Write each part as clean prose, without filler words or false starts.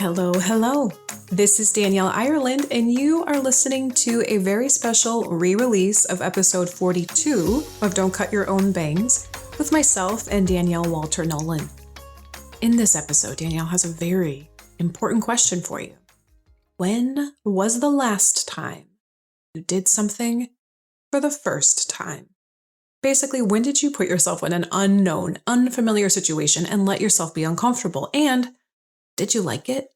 Hello, hello. This is Danielle Ireland, and you are listening to a very special re-release of episode 42 of Don't Cut Your Own Bangs with myself and Danielle Wolter Nolan. In this episode, Danielle has a very important question for you. When was the last time you did something for the first time? Basically, when did you put yourself in an unknown, unfamiliar situation and let yourself be uncomfortable? And did you like it?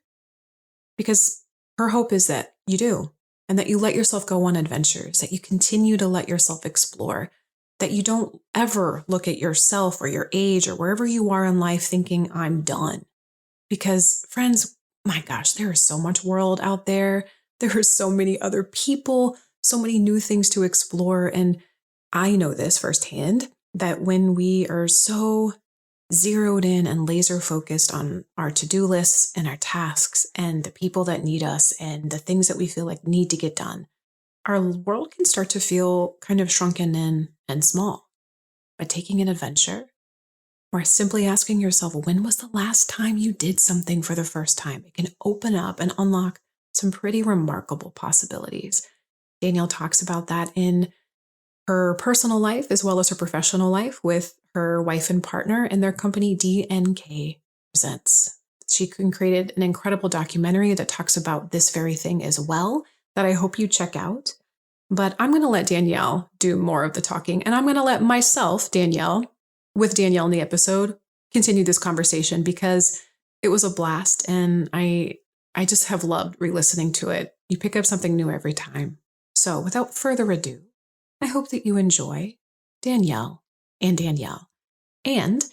Because her hope is that you do, and that you let yourself go on adventures, that you continue to let yourself explore, that you don't ever look at yourself or your age or wherever you are in life thinking, I'm done. Because friends, my gosh, there is so much world out there. There are so many other people, so many new things to explore. And I know this firsthand, that when we are so zeroed in and laser focused on our to-do lists and our tasks and the people that need us and the things that we feel like need to get done, our world can start to feel kind of shrunken in and small. But taking an adventure or simply asking yourself, when was the last time you did something for the first time? It can open up and unlock some pretty remarkable possibilities. Danielle talks about that in her personal life as well as her professional life with her wife and partner and their company DNK Presents. She created an incredible documentary that talks about this very thing as well that I hope you check out. But I'm going to let Danielle do more of the talking, and I'm going to let myself, Danielle, with Danielle in the episode, continue this conversation because it was a blast and I just have loved re-listening to it. You pick up something new every time. So without further ado, I hope that you enjoy Danielle and Danielle. And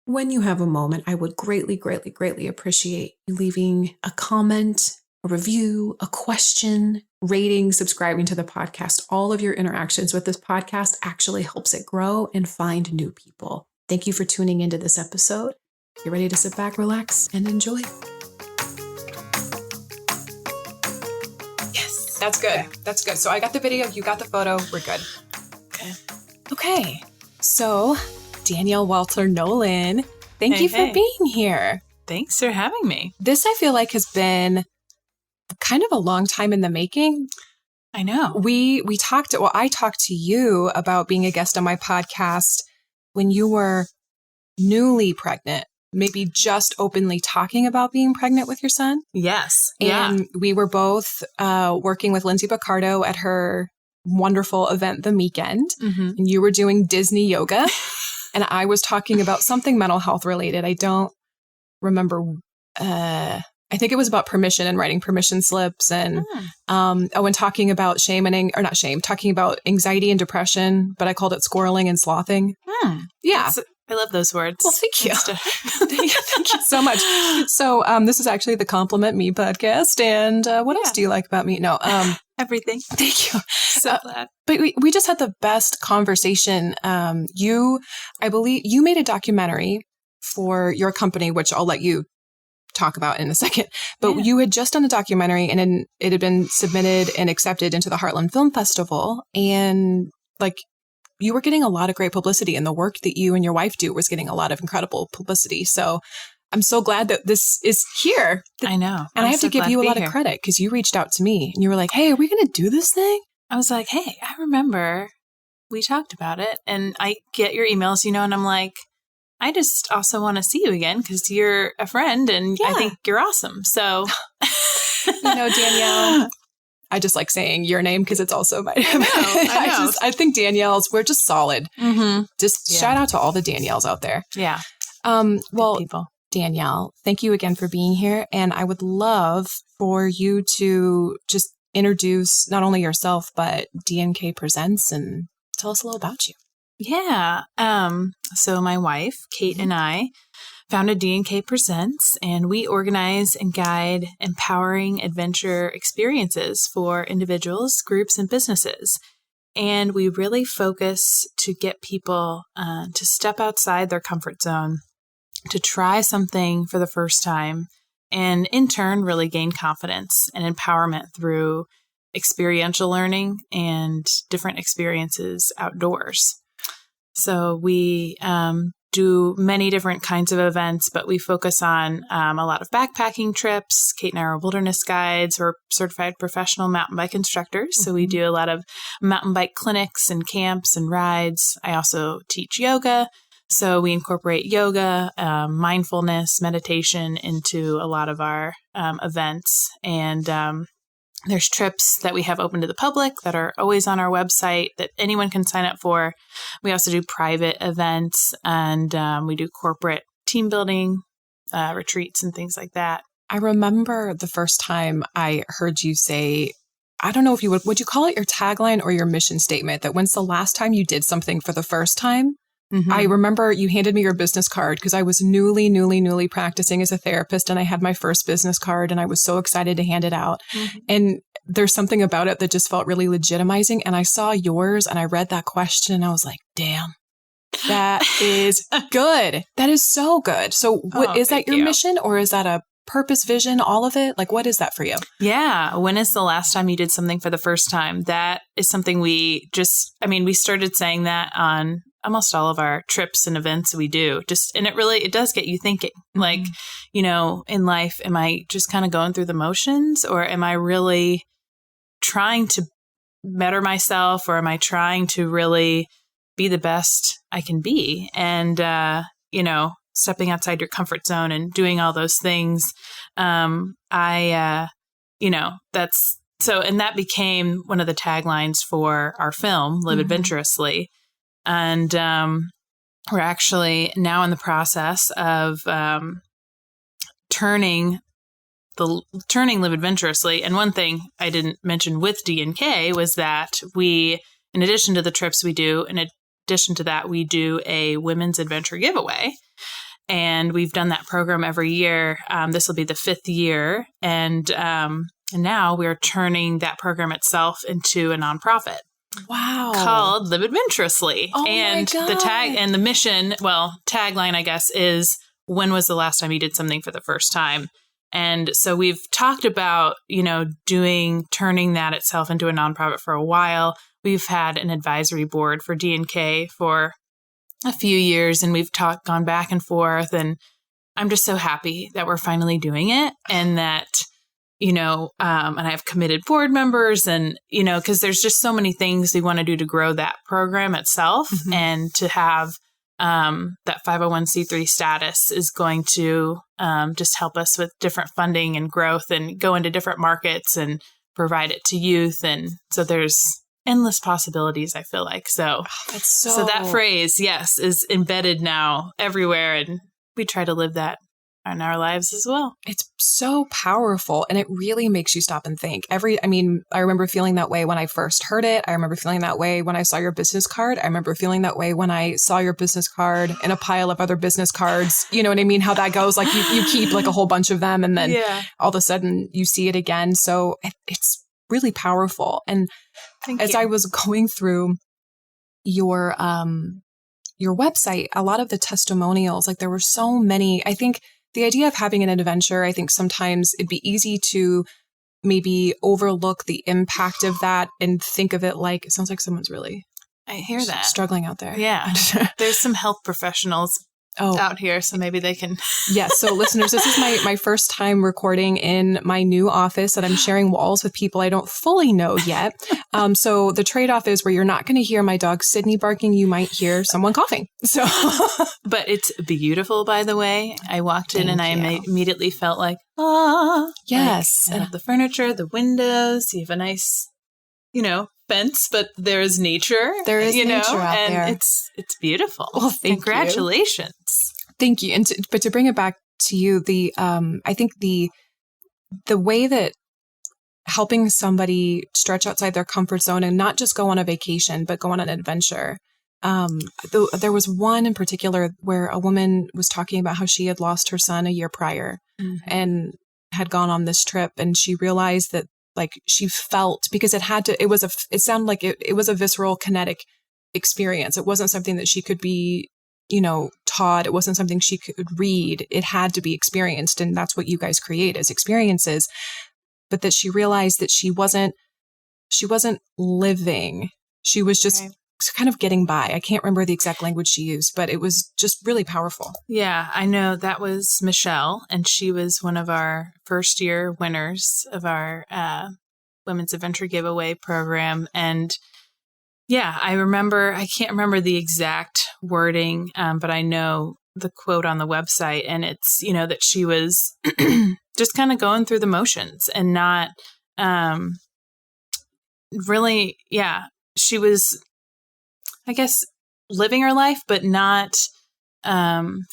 when you have a moment, I would greatly, greatly, greatly appreciate you leaving a comment, a review, a question, rating, subscribing to the podcast. All of your interactions with this podcast actually helps it grow and find new people. Thank you for tuning into this episode. Get ready to sit back, relax, and enjoy. Yes, that's good. Okay. That's good. So I got the video, you got the photo, we're good. Okay. So Danielle Wolter Nolan, thank you for being here. Thanks for having me. This, I feel like, has been kind of a long time in the making. I know. I talked to you about being a guest on my podcast when you were newly pregnant, maybe just openly talking about being pregnant with your son. Yes. And we were both working with Lindsay Picardo at her wonderful event, The Weekend. Mm-hmm. And you were doing Disney yoga. And I was talking about something mental health related. I don't remember. I think it was about permission and writing permission slips. And when talking about talking about anxiety and depression, but I called it squirreling and slothing. Yeah. I love those words. Well, thank you. Thank you so much. So this is actually the Compliment Me podcast. And what else do you like about me? No, everything. Thank you. So glad. But we just had the best conversation. I believe you made a documentary for your company, which I'll let you talk about in a second. But you had just done a documentary and it had been submitted and accepted into the Heartland Film Festival. And you were getting a lot of great publicity, and the work that you and your wife do was getting a lot of incredible publicity. So I'm so glad that this is here. I know. And I have to give you a lot of credit because you reached out to me and you were like, hey, are we going to do this thing? I was like, hey, I remember we talked about it, and I get your emails, and I'm like, I just also want to see you again because you're a friend and I think you're awesome. So, Danielle, I just like saying your name because it's also my name. I know. I think Danielle's, we're just solid. Mm-hmm. Just shout out to all the Danielles out there. Yeah. Well, people. Danielle, thank you again for being here. And I would love for you to just introduce not only yourself, but DNK Presents and tell us a little about you. Yeah. So my wife, Kate, and I founded DNK Presents, and we organize and guide empowering adventure experiences for individuals, groups, and businesses. And we really focus to get people to step outside their comfort zone, to try something for the first time, and in turn, really gain confidence and empowerment through experiential learning and different experiences outdoors. So we do many different kinds of events, but we focus on a lot of backpacking trips. Kate and I are wilderness guides. We're certified professional mountain bike instructors. So we do a lot of mountain bike clinics and camps and rides. I also teach yoga. So we incorporate yoga, mindfulness, meditation into a lot of our events. And there's trips that we have open to the public that are always on our website that anyone can sign up for. We also do private events, and we do corporate team building retreats and things like that. I remember the first time I heard you say, I don't know if you would you call it your tagline or your mission statement, that when's the last time you did something for the first time? Mm-hmm. I remember you handed me your business card because I was newly practicing as a therapist, and I had my first business card and I was so excited to hand it out. Mm-hmm. And there's something about it that just felt really legitimizing. And I saw yours and I read that question and I was like, damn, that is good. That is so good. So is that your mission, or is that a purpose, vision, all of it? Like, what is that for you? Yeah. When is the last time you did something for the first time? That is something we started saying that on almost all of our trips and events we do. And it does get you thinking, like, in life, am I just kind of going through the motions, or am I really trying to better myself, or am I trying to really be the best I can be? And, stepping outside your comfort zone and doing all those things. And that became one of the taglines for our film, Live Adventurously. And we're actually now in the process of turning Live Adventurously. And one thing I didn't mention with DNK was that we, in addition to the trips we do, in addition to that, we do a women's adventure giveaway. And we've done that program every year. This will be the 5th year. And now we're turning that program itself into a nonprofit. Wow. Called Live Adventurously. Oh and my God. The mission, tagline, I guess, is, when was the last time you did something for the first time? And so we've talked about, turning that itself into a nonprofit for a while. We've had an advisory board for DNK for a few years, and we've gone back and forth, and I'm just so happy that we're finally doing it, and that, and I have committed board members, and, because there's just so many things we want to do to grow that program itself, and to have that 501c3 status is going to just help us with different funding and growth, and go into different markets and provide it to youth. And so there's endless possibilities, I feel like. So that phrase, yes, is embedded now everywhere, and we try to live that in our lives as well. It's so powerful, and it really makes you stop and think. I remember feeling that way when I first heard it. I remember feeling that way when I saw your business card. I remember feeling that way when I saw your business card in a pile of other business cards. You know what I mean? How that goes. Like you keep like a whole bunch of them, and then all of a sudden you see it again. So it's really powerful. And as I was going through your website, a lot of the testimonials, like there were so many. I think the idea of having an adventure, I think sometimes it'd be easy to maybe overlook the impact of that and think of it like, it sounds like someone's really struggling out there. Yeah. There's some health professionals out here, so maybe they can. Yes. So listeners, this is my first time recording in my new office, and I'm sharing walls with people I don't fully know yet. So the trade-off is, where you're not going to hear my dog Sydney barking, you might hear someone coughing. So, but it's beautiful, by the way. I walked in and I immediately felt like, yes. Like, the furniture, the windows, you have a nice, fence, but there is nature. There is nature out and there. It's beautiful. Well, Congratulations. Thank you. And but to bring it back to you, I think the way that helping somebody stretch outside their comfort zone and not just go on a vacation, but go on an adventure. There was one in particular where a woman was talking about how she had lost her son a year prior and had gone on this trip, and she realized that, like, she felt, because it sounded like it was a visceral kinetic experience. It wasn't something that she could be, taught. It wasn't something she could read. It had to be experienced. And that's what you guys create as experiences. But that she realized that she wasn't living. She was just kind of getting by. I can't remember the exact language she used, but it was just really powerful. Yeah, I know that was Michelle, and she was one of our first year winners of our Women's Adventure Giveaway program. And yeah, I can't remember the exact wording, but I know the quote on the website, and it's, that she was just kind of going through the motions and not really, she was, I guess, living her life, but not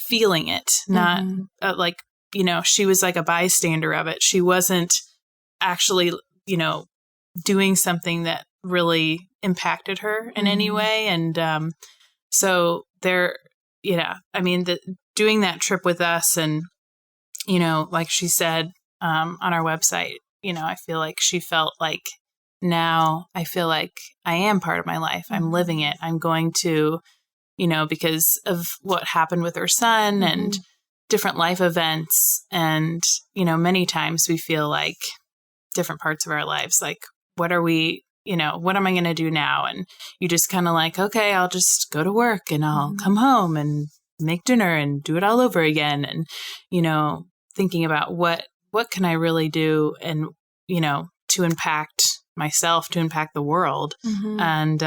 feeling it, not she was like a bystander of it. She wasn't actually, doing something that really impacted her in any way. And so there, doing that trip with us and, like she said on our website, I feel like she felt like, now I feel like I am part of my life. I'm living it. I'm going to, because of what happened with her son and different life events. And, many times we feel like different parts of our lives, like, what are we, what am I going to do now? And you just kind of like, okay, I'll just go to work and I'll come home and make dinner and do it all over again. And, thinking about what can I really do and, to impact myself, to impact the world. And,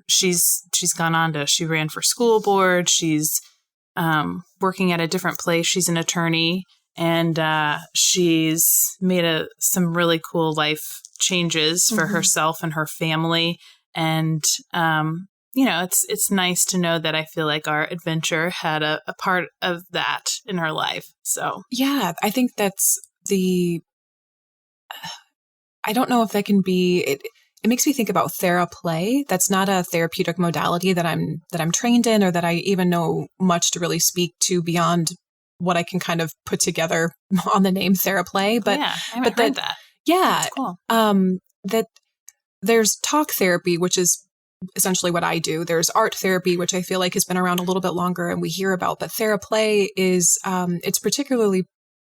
she's gone on she ran for school board. She's working at a different place. She's an attorney, and she's made some really cool life changes for herself and her family. And, it's nice to know that I feel like our adventure had a part of that in her life. So, yeah, I think that's I don't know if that can be, it makes me think about theraplay. That's not a therapeutic modality that I'm trained in, or that I even know much to really speak to beyond what I can kind of put together on the name theraplay. But yeah, I haven't heard that. Yeah. That's cool. That there's talk therapy, which is essentially what I do. There's art therapy, which I feel like has been around a little bit longer and we hear about, but theraplay is, it's particularly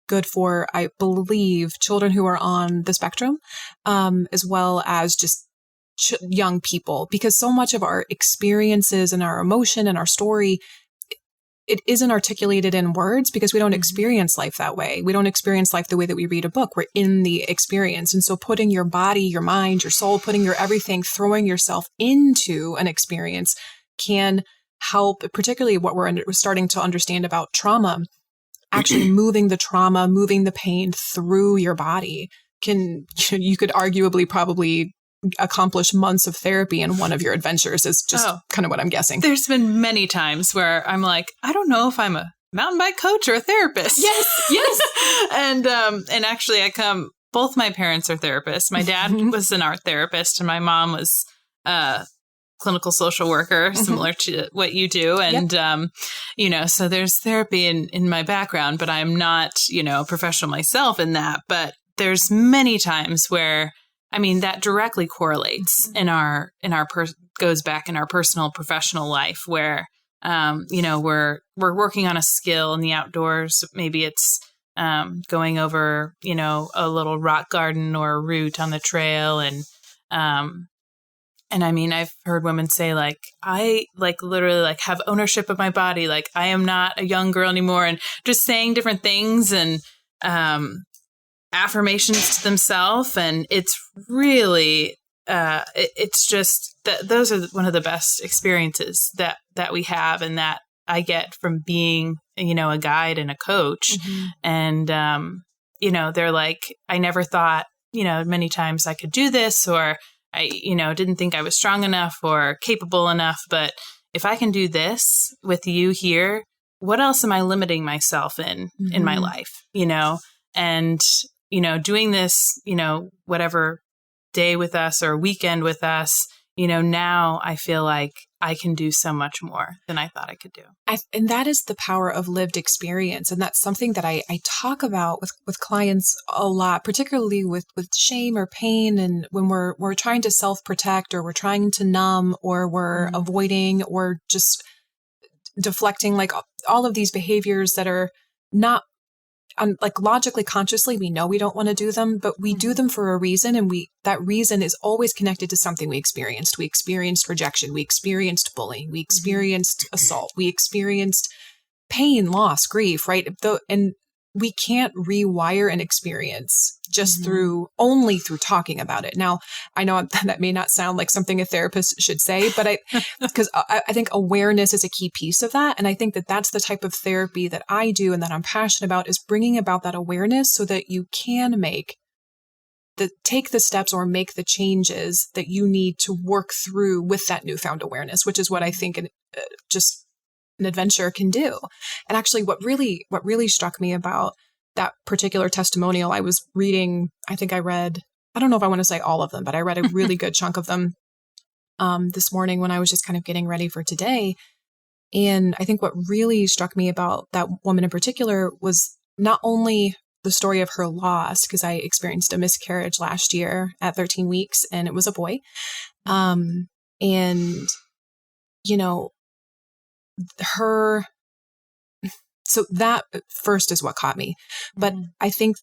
good for, I believe, children who are on the spectrum, as well as just young people, because so much of our experiences and our emotion and our story, it isn't articulated in words because we don't experience life that way. We don't experience life the way that we read a book. We're in the experience. And so putting your body, your mind, your soul, putting your everything, throwing yourself into an experience can help, particularly what we're starting to understand about trauma. Actually moving the trauma, moving the pain through your body you could arguably probably accomplish months of therapy in one of your adventures is just kind of what I'm guessing. There's been many times where I'm like, I don't know if I'm a mountain bike coach or a therapist. Yes. And actually both my parents are therapists. My dad was an art therapist and my mom was clinical social worker, similar to what you do. And, so there's therapy in my background, but I'm not, a professional myself in that. But there's many times where, that directly correlates goes back in our personal professional life where, we're working on a skill in the outdoors. Maybe it's going over, a little rock garden or a route on the trail. And I've heard women say, like, I literally have ownership of my body. Like, I am not a young girl anymore, and just saying different things and affirmations to themselves. And it's really, it's just that those are one of the best experiences that we have and that I get from being, a guide and a coach. And, they're like, I never thought, many times I could do this, or I, didn't think I was strong enough or capable enough. But if I can do this with you here, what else am I limiting myself in my life? And, doing this, whatever day with us or weekend with us, now I feel like I can do so much more than I thought I could do. And that is the power of lived experience. And that's something that I talk about with clients a lot, particularly with shame or pain. And when we're trying to self-protect, or we're trying to numb, or we're avoiding, or just deflecting, like all of these behaviors that are not like logically, consciously, we know we don't want to do them, but we do them for a reason. And that reason is always connected to something we experienced. We experienced rejection. We experienced bullying. We experienced assault. We experienced pain, loss, grief, right? And we can't rewire an experience just only through talking about it. Now, I know that may not sound like something a therapist should say, but because I think awareness is a key piece of that. And I think that that's the type of therapy that I do and that I'm passionate about, is bringing about that awareness so that you can take the steps or make the changes that you need to work through with that newfound awareness, which is what I think just an adventure can do. And actually what really struck me about that particular testimonial, I was reading, I don't know if I want to say all of them, but I read a really good chunk of them this morning when I was just kind of getting ready for today. And I think what really struck me about that woman in particular was not only the story of her loss, because I experienced a miscarriage last year at 13 weeks and it was a boy. And, so that first is what caught me. But I think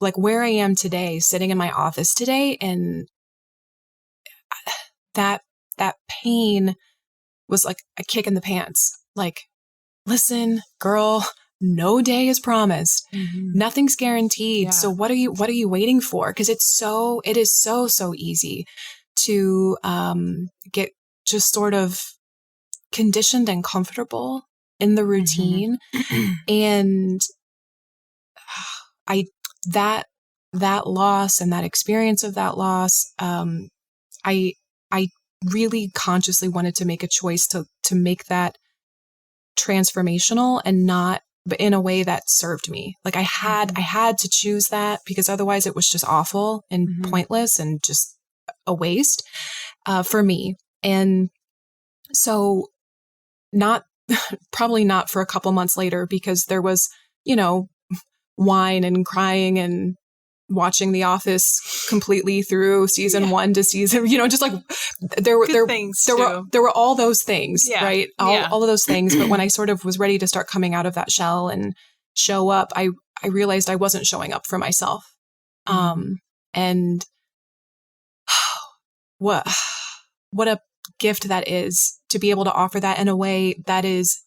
like where I am today, sitting in my office today, and that pain was like a kick in the pants. Like, listen, girl, no day is promised. Nothing's guaranteed. Yeah. So what are you waiting for? Because it is so easy to get just sort of conditioned and comfortable in the routine. And that loss and that experience of that loss, I really consciously wanted to make a choice to make that transformational and not, but in a way that served me. Like I had to choose that, because otherwise it was just awful and pointless and just a waste for me. And so probably not for a couple months later, because there was, wine and crying and watching The Office completely through season 1 to season, just like there were all those things, right? All of those things. But when I sort of was ready to start coming out of that shell and show up, I realized I wasn't showing up for myself. And what a gift that is to be able to offer that in a way that is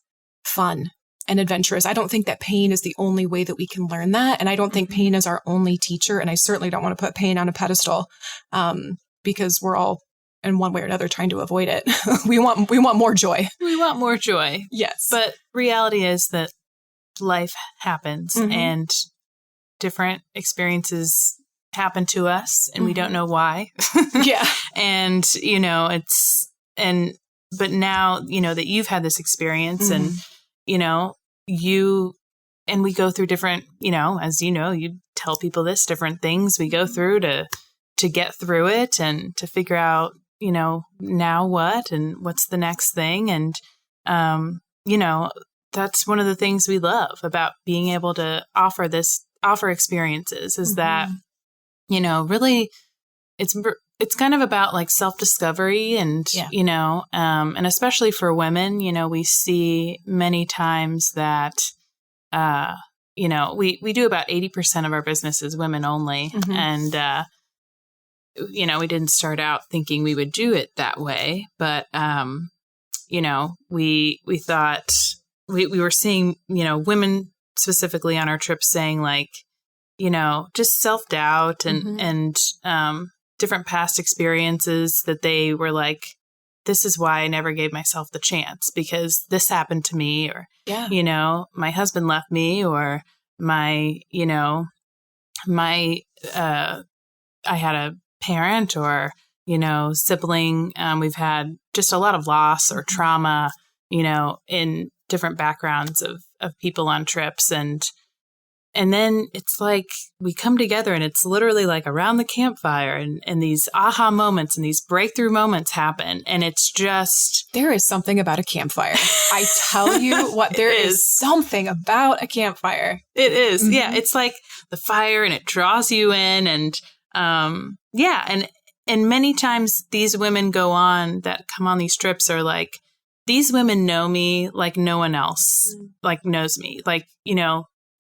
fun and adventurous. I don't think that pain is the only way that we can learn that. And I don't think pain is our only teacher. And I certainly don't want to put pain on a pedestal, because we're all in one way or another trying to avoid it. We want more joy. We want more joy. Yes. But reality is that life happens and different experiences happen to us and we don't know why. And, but now, that you've had this experience and, and we go through different, as you tell people this, different things we go through to get through it and to figure out, now what and what's the next thing. And, that's one of the things we love about being able to offer experiences is that, really it's kind of about like self-discovery and, and especially for women, we see many times that, we do about 80% of our business is women only. And, we didn't start out thinking we would do it that way, but, we thought we were seeing, women specifically on our trips saying like, just self-doubt and different past experiences that they were like, this is why I never gave myself the chance because this happened to me or, my husband left me or I had a parent or, sibling. We've had just a lot of loss or trauma, in different backgrounds of people on trips. And then it's like we come together and it's literally like around the campfire and these aha moments and these breakthrough moments happen. And it's just... There is something about a campfire. I tell you what, there is something about a campfire. It is. Yeah. It's like the fire and it draws you in and and many times these women go on that come on these trips are like, these women know me like no one else like knows me. Like,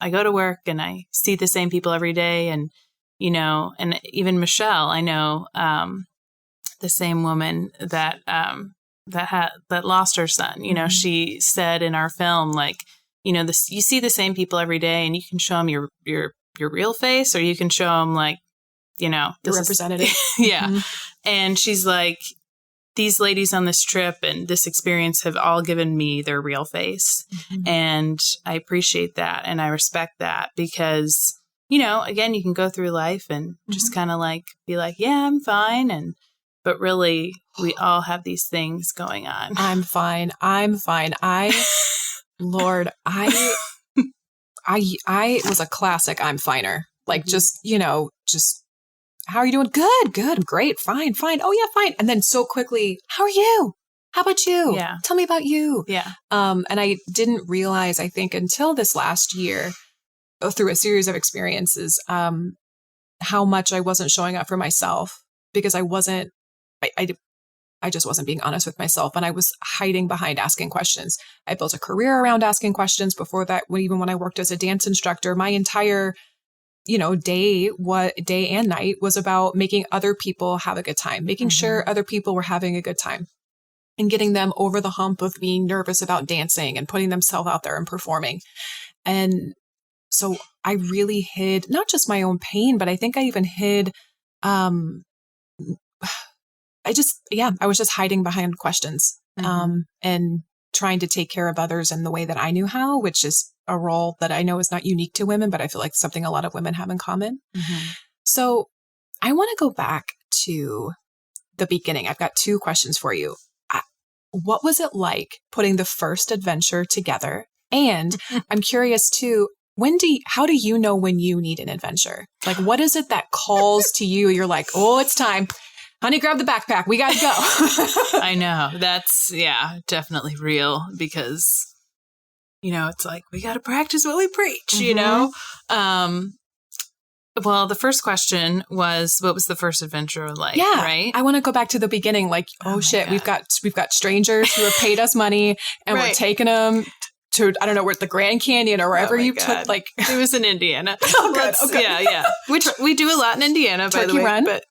I go to work and I see the same people every day. And, and even Michelle, I know, the same woman that lost her son, she said in our film, like, you see the same people every day and you can show them your real face, or you can show them like, the representative. Yeah. Mm-hmm. And she's like, these ladies on this trip and this experience have all given me their real face. Mm-hmm. And I appreciate that. And I respect that because, again, you can go through life and just kind of like be like, yeah, I'm fine. But really we all have these things going on. I'm fine. Lord, I was a classic I'm finer. Like, just, how are you doing? Good. I'm great. Fine. Oh yeah, fine. And then so quickly, how are you? How about you? Yeah. Tell me about you. Yeah. And I didn't realize, I think until this last year, through a series of experiences, how much I wasn't showing up for myself because I just wasn't being honest with myself. And I was hiding behind asking questions. I built a career around asking questions. Before that, even when I worked as a dance instructor, my entire, day and night was about making other people have a good time, making sure other people were having a good time and getting them over the hump of being nervous about dancing and putting themselves out there and performing. And so I really hid not just my own pain, but I think I even hid, I was just hiding behind questions, and trying to take care of others in the way that I knew how, which is a role that I know is not unique to women, but I feel like something a lot of women have in common. Mm-hmm. So I want to go back to the beginning. I've got 2 questions for you. What was it like putting the first adventure together? And I'm curious too, how do you know when you need an adventure? Like, what is it that calls to you? You're like, oh, it's time. Honey, grab the backpack. We got to go. I know. That's, definitely real because, it's like, we got to practice what we preach, Well, the first question was, what was the first adventure like? Yeah. Right. I want to go back to the beginning. Like, oh shit, God. we've got strangers who have paid us money and we're taking them to, I don't know, where the Grand Canyon or wherever took, like. It was in Indiana. Oh, good. Okay. Yeah. Which we do a lot in Indiana, by the way. Run. But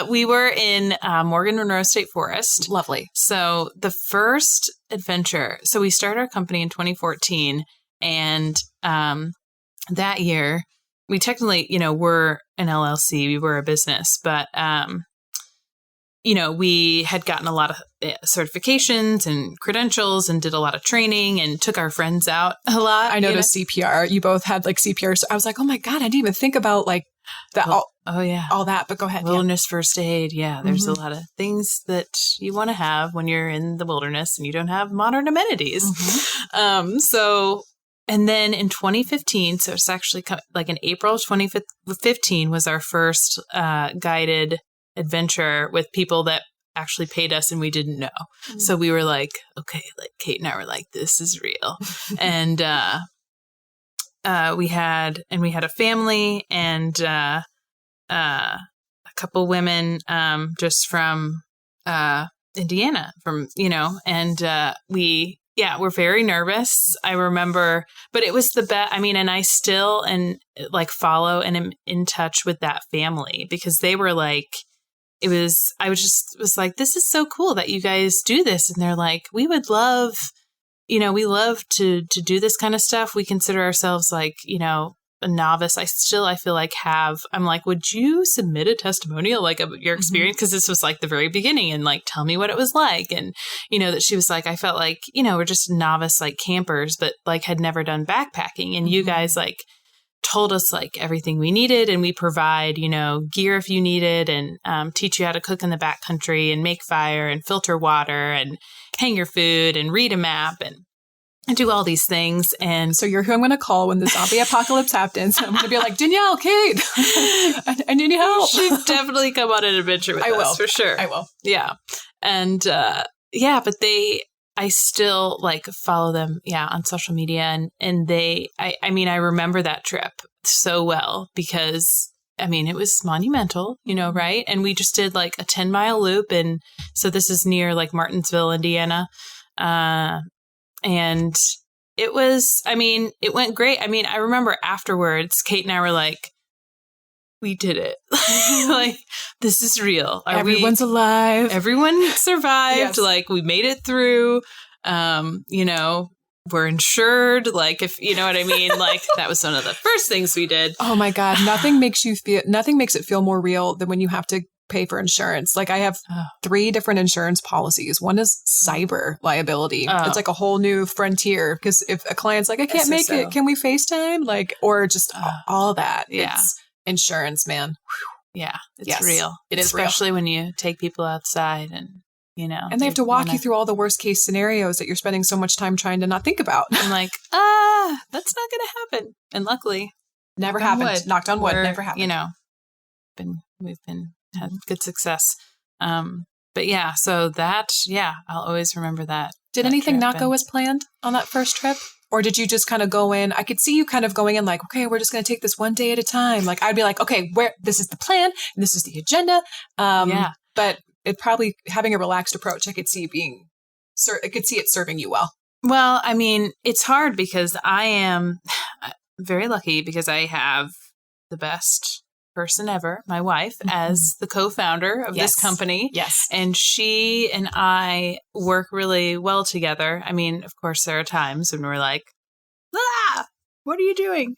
we were in Morgan Monroe State Forest. Lovely. So the first adventure, so we started our company in 2014. And that year, we technically, we're an LLC, we were a business, but, we had gotten a lot of certifications and credentials and did a lot of training and took our friends out a lot. I noticed CPR. You both had like CPR. So I was like, oh my God, I didn't even think about like that. All that, but go ahead. Wilderness first aid. Yeah. There's a lot of things that you want to have when you're in the wilderness and you don't have modern amenities. And then in 2015, so it's actually like in April 2015 was our first guided adventure with people that actually paid us and we didn't know. Mm-hmm. So we were like, okay, like Kate and I were like, this is real. And we had a family and a couple women just from Indiana, we're very nervous. I remember, but it was the best. I mean, and I still follow and am in touch with that family because they were like, I was like, this is so cool that you guys do this. And they're like, we would love, we love to do this kind of stuff. We consider ourselves like, a novice. I feel like I'm like, would you submit a testimonial like of your experience? Cause this was like the very beginning and like, tell me what it was like. And, that she was like, I felt like, we're just novice, like campers, but like had never done backpacking. And you guys like told us like everything we needed and we provide, gear if you need it and teach you how to cook in the backcountry and make fire and filter water and hang your food and read a map and do all these things. And so you're who I'm going to call when the zombie apocalypse happens. I'm going to be like, Danielle, Kate, I need help. She'd definitely come on an adventure with us for sure. I will. Yeah. And but I still like follow them, on social media. And I remember that trip so well because it was monumental, right? And we just did like a 10-mile loop. And so this is near like Martinsville, Indiana. And it went great. I mean, I remember afterwards, Kate and I were like, we did it. Like, this is real. Everyone's alive. Everyone survived. Yes. Like, we made it through. We're insured. Like, if you know what I mean, like that was one of the first things we did. Oh my God. Nothing makes it feel more real than when you have to pay for insurance. Like I have 3 different insurance policies. One is cyber liability. It's like a whole new frontier because if a client's like, I can't make it, can we FaceTime? Like, or just all that. Yeah. It's insurance, man. Yeah. It's real. It is real. Especially when you take people outside and, and they have to walk you through all the worst case scenarios that you're spending so much time trying to not think about. I'm like, that's not going to happen. And luckily, never happened. Knocked on wood. Never happened. We've had good success. But yeah, so that, I'll always remember that. Did anything not go as planned on that first trip? Or did you just kind of go in? I could see you kind of going in like, okay, we're just going to take this one day at a time. Like I'd be like, okay, this is the plan and this is the agenda. But it probably having a relaxed approach, I could see it serving you well. Well, I mean, it's hard because I am very lucky because I have the best person ever, my wife, as the co-founder of this company. Yes. And she and I work really well together. I mean, of course, there are times when we're like, what are you doing?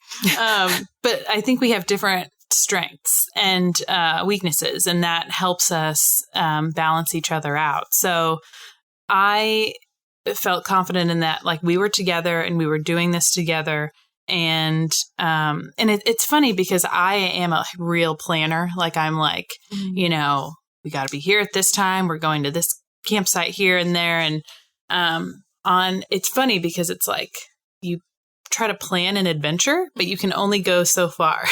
But I think we have different strengths and weaknesses, and that helps us balance each other out. So I felt confident in that, like we were together and we were doing this together. And it's funny because I am a real planner. Like I'm like, we got to be here at this time. We're going to this campsite here and there. And it's funny because it's like you try to plan an adventure, but you can only go so far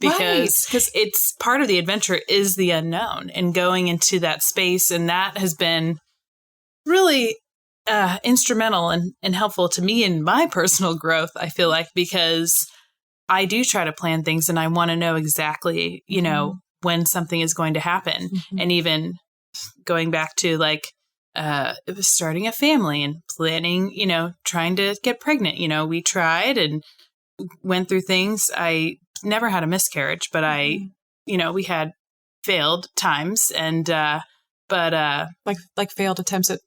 because it's part of the adventure is the unknown and going into that space. And that has been really instrumental and helpful to me in my personal growth, I feel like, because I do try to plan things and I want to know exactly, when something is going to happen. Mm-hmm. And even going back to like, it was starting a family and planning, trying to get pregnant. We tried and went through things. I never had a miscarriage, but we had failed times and, like failed attempts at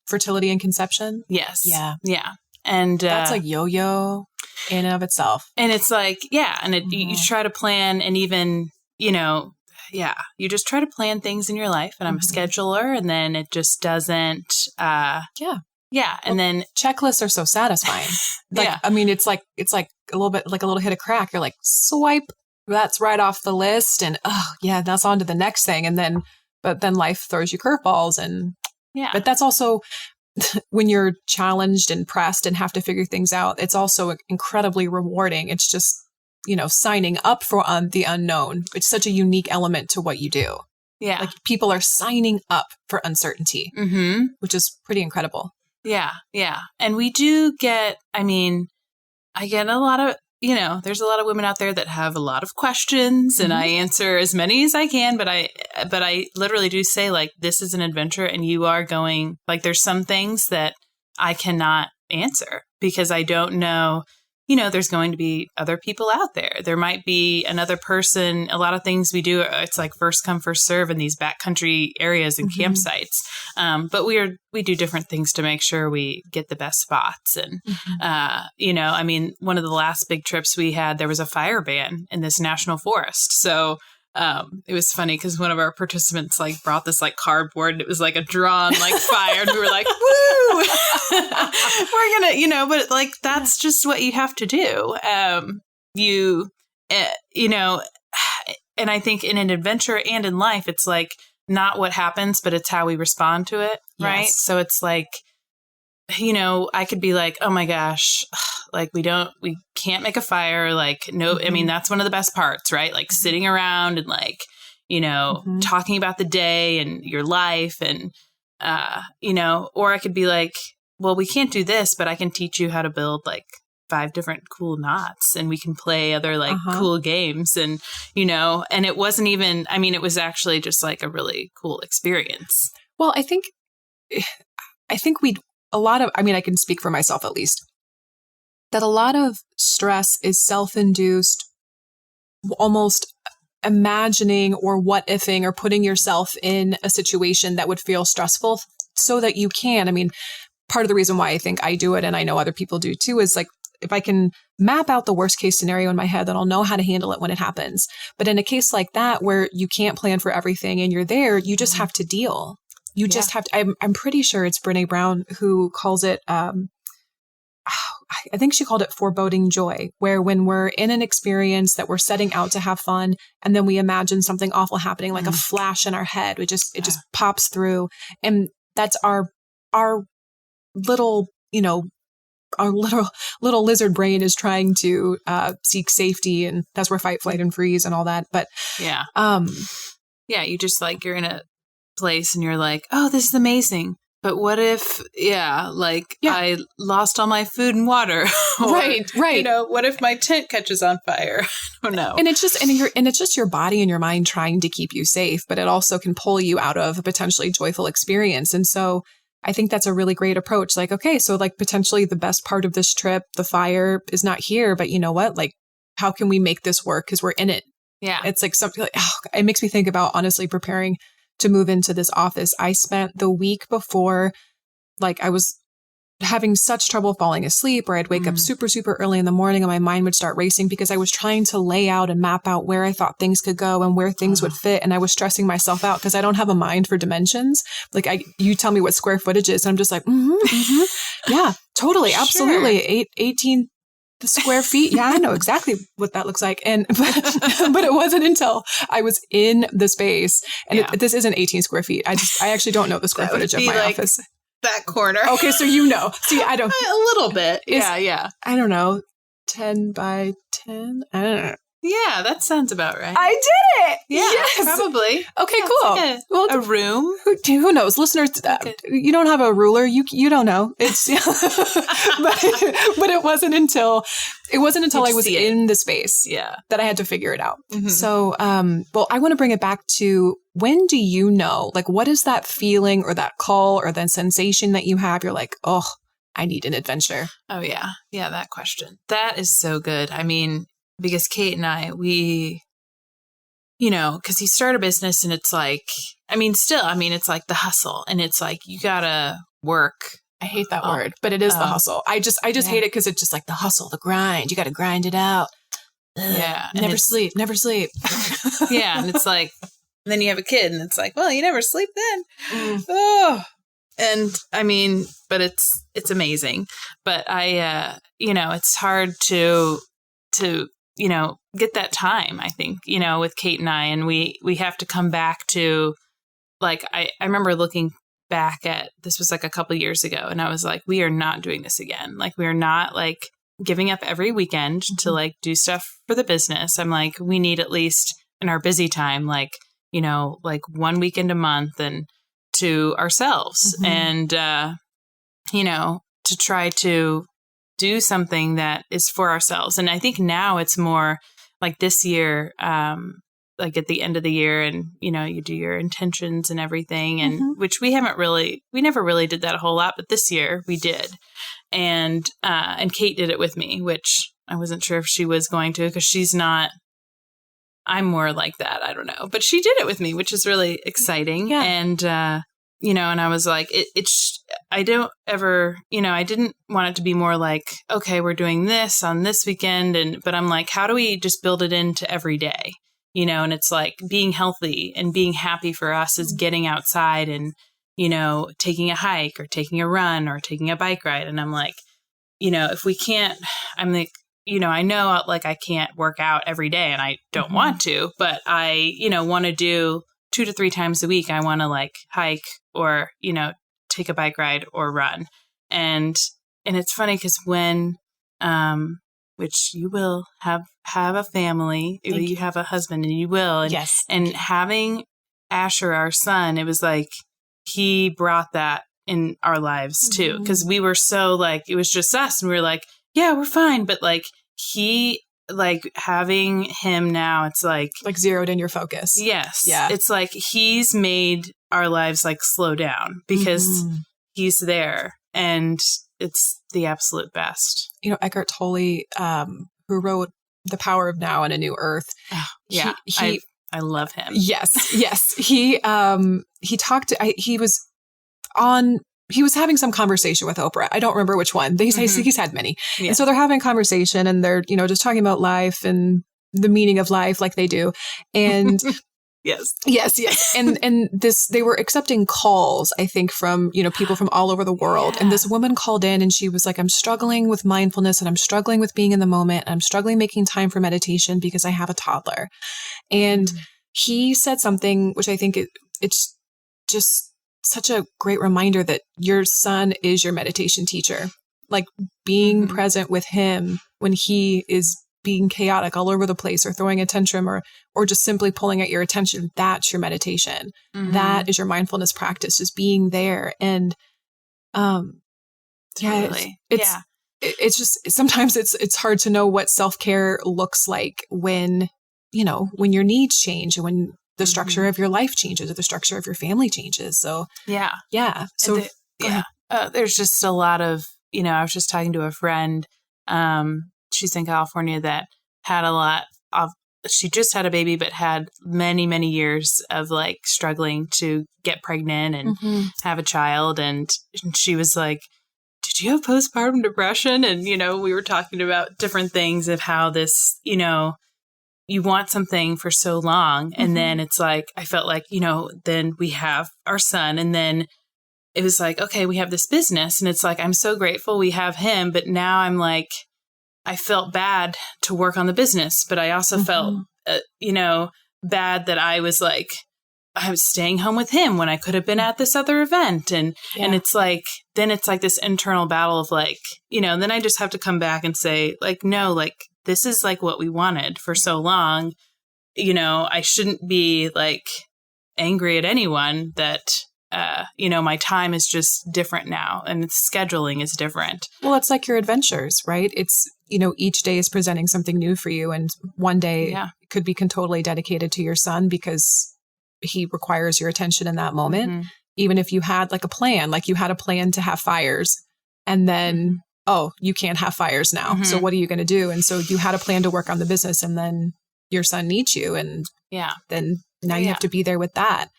fertility and conception. Yes. Yeah. Yeah. And that's like yo-yo in and of itself. And it's like, and you try to plan and even, you just try to plan things in your life. And I'm a scheduler and then it just doesn't. Yeah. And then checklists are so satisfying. I mean, it's like a little bit like a little hit of crack. You're like, swipe, that's right off the list. And that's on to the next thing. But then life throws you curveballs and but that's also when you're challenged and pressed and have to figure things out, it's also incredibly rewarding. It's just, signing up for the unknown. It's such a unique element to what you do. Yeah. Like people are signing up for uncertainty, which is pretty incredible. Yeah. Yeah. And we do get, I get a lot of, there's a lot of women out there that have a lot of questions and I answer as many as I can, but I literally do say like, this is an adventure and you are going, like, there's some things that I cannot answer because I don't know, there's going to be other people out there. There might be another person. A lot of things we do, it's like first come, first serve in these backcountry areas and campsites. But we do different things to make sure we get the best spots. And, one of the last big trips we had, there was a fire ban in this national forest. So it was funny because one of our participants like brought this like cardboard and it was like a drawn like fire and we were like, woo, we're gonna, but like, that's just what you have to do. And I think in an adventure and in life, it's like not what happens, but it's how we respond to it. Right. Yes. So it's like, I could be like, oh my gosh, like we can't make a fire. Like, no, that's one of the best parts, right? Like sitting around and like, talking about the day and your life and, or I could be like, well, we can't do this, but I can teach you how to build like 5 different cool knots and we can play other like cool games and, and it wasn't even, it was actually just like a really cool experience. Well, I think I can speak for myself at least. that a lot of stress is self-induced, almost imagining or what-ifing or putting yourself in a situation that would feel stressful so that you can. I mean, part of the reason why I think I do it, and I know other people do too, is like, if I can map out the worst case scenario in my head, then I'll know how to handle it when it happens. But in a case like that, where you can't plan for everything and you're there, you just have to deal. You just have to, I'm pretty sure it's Brene Brown who calls it, I think she called it foreboding joy, where when we're in an experience that we're setting out to have fun, and then we imagine something awful happening, like a flash in our head, it just pops through. And that's our little, our little lizard brain is trying to seek safety, and that's where fight, flight, and freeze and all that. But you just like, you're in a place and you're like, oh, this is amazing. But what if, I lost all my food and water? Or, right. What if my tent catches on fire? I don't know. And it's just your body and your mind trying to keep you safe, but it also can pull you out of a potentially joyful experience. And so I think that's a really great approach. Like, okay, so like potentially the best part of this trip, the fire is not here, but you know what? Like, how can we make this work? Because we're in it. Yeah. It's like something like, it makes me think about honestly preparing to move into this office. I spent the week before, like I was having such trouble falling asleep, or I'd wake up super, super early in the morning and my mind would start racing because I was trying to lay out and map out where I thought things could go and where things would fit. And I was stressing myself out because I don't have a mind for dimensions. Like you tell me what square footage is, and I'm just like, yeah, totally. Absolutely. 18 square feet. Yeah, I know exactly what that looks like. And, but it wasn't until I was in the space, and this isn't 18 square feet. I actually don't know the square footage of my office. That corner. Okay, so see, I don't. A little bit. Yeah. I don't know. 10 by 10? I don't know. Yeah, that sounds about right. I did it! Yeah, yes! Probably. Okay, yeah, cool. Like well, a room? Who knows? Listeners, you don't have a ruler. You don't know. It's but it wasn't until I was in the space that I had to figure it out. Mm-hmm. So, I want to bring it back to, when do you know? Like, what is that feeling or that call or that sensation that you have? You're like, oh, I need an adventure. Oh, yeah. Yeah, that question. That is so good. I mean, because Kate and I, we, because you start a business and it's like, it's like the hustle, and it's like, you gotta work. I hate that word, but it is the hustle. I just hate it because it's just like the hustle, the grind. You got to grind it out. Yeah. Never sleep. Yeah. And it's like, then you have a kid and it's like, well, you never sleep then. Oh. And but it's amazing. But it's hard to get that time, I think, with Kate and I, and we have to come back to, like, I remember looking back at, this was like a couple of years ago, and I was like, we are not doing this again. Like, we are not like giving up every weekend to like do stuff for the business. I'm like, we need at least in our busy time, like, like 1 weekend a month and to ourselves, and, to try to do something that is for ourselves. And I think now it's more like this year, like at the end of the year, and, you do your intentions and everything, and which we never really did that a whole lot, but this year we did. And Kate did it with me, which I wasn't sure if she was going to, because I'm more like that. I don't know, but she did it with me, which is really exciting. Yeah. And, and I was like, I don't ever, I didn't want it to be more like, okay, we're doing this on this weekend. But I'm like, how do we just build it into every day? And it's like being healthy and being happy for us is getting outside and, taking a hike or taking a run or taking a bike ride. And I'm like, if we can't, I'm like, I know like I can't work out every day and I don't want to, but I, want to do 2 to 3 times a week. I want to like hike or, take a bike ride or run. And it's funny because when, which you will have a family, you have a husband, and you will. And, yes. And having Asher, our son, it was like, he brought that in our lives too. Cause we were so like, it was just us, and we were like, yeah, we're fine. But like, he, like having him now, it's like zeroed in your focus. Yes. Yeah. It's like he's made our lives like slow down because he's there. And it's the absolute best. You know, Eckhart Tolle, who wrote The Power of Now and A New Earth. Oh, yeah. I love him. Yes. Yes. He was having some conversation with Oprah. I don't remember which one. He's had many. Yeah. And so they're having a conversation and they're, you know, just talking about life and the meaning of life like they do. And Yes. And they were accepting calls, I think, from, you know, people from all over the world. Yeah. And this woman called in and she was like, I'm struggling with mindfulness and I'm struggling with being in the moment. And I'm struggling making time for meditation because I have a toddler. And he said something, which I think it's just such a great reminder that your son is your meditation teacher. Like being present with him when he is being chaotic all over the place or throwing a tantrum or just simply pulling at your attention, that's your meditation. That is your mindfulness practice, just being there. And it's just sometimes it's hard to know what self-care looks like when, you know, when your needs change and when the structure of your life changes or the structure of your family changes. So So there's just a lot of, you know, I was just talking to a friend, she's in California, that had a lot of, she just had a baby, but had many, many years of like struggling to get pregnant and have a child. And she was like, did you have postpartum depression? And, you know, we were talking about different things of how this, you know, you want something for so long. And then it's like, I felt like, you know, then we have our son and then it was like, okay, we have this business and it's like, I'm so grateful we have him. But now I'm like, I felt bad to work on the business, but I also felt, you know, bad that I was like, I was staying home with him when I could have been at this other event. And it's like, then it's like this internal battle of like, you know, and then I just have to come back and say like, no, like this is like what we wanted for so long. You know, I shouldn't be like angry at anyone that, you know, my time is just different now and scheduling is different. Well, it's like your adventures, right? It's, you know, each day is presenting something new for you. And one day could be totally dedicated to your son because he requires your attention in that moment. Even if you had like a plan, like you had a plan to have fires and then, oh, you can't have fires now. So what are you going to do? And so you had a plan to work on the business and then your son needs you. And then now you have to be there with that.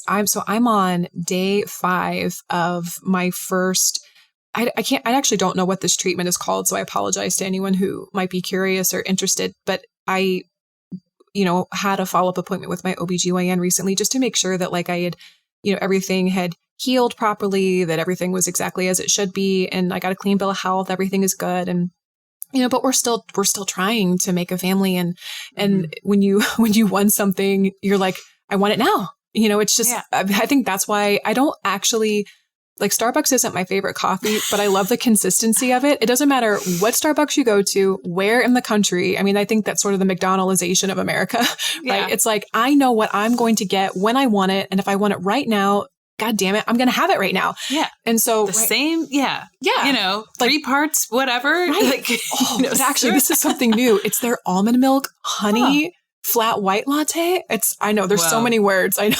I'm on day 5 of my first, I actually don't know what this treatment is called. So I apologize to anyone who might be curious or interested, but I, you know, had a follow-up appointment with my OBGYN recently just to make sure that like I had, you know, everything had healed properly, that everything was exactly as it should be. And I got a clean bill of health. Everything is good. And, you know, but we're still trying to make a family. And when you want something, you're like, I want it now. You know, it's just, I think that's why I don't actually, like Starbucks isn't my favorite coffee, but I love the consistency of it. It doesn't matter what Starbucks you go to, where in the country. I mean, I think that's sort of the McDonaldization of America, right? It's like, I know what I'm going to get when I want it. And if I want it right now, God damn it, I'm going to have it right now. Yeah. And so same. Yeah. You know, like, 3 parts, whatever. Right. Like, but actually, this is something new. It's their almond milk, honey, flat white latte. I know there's so many words. I know.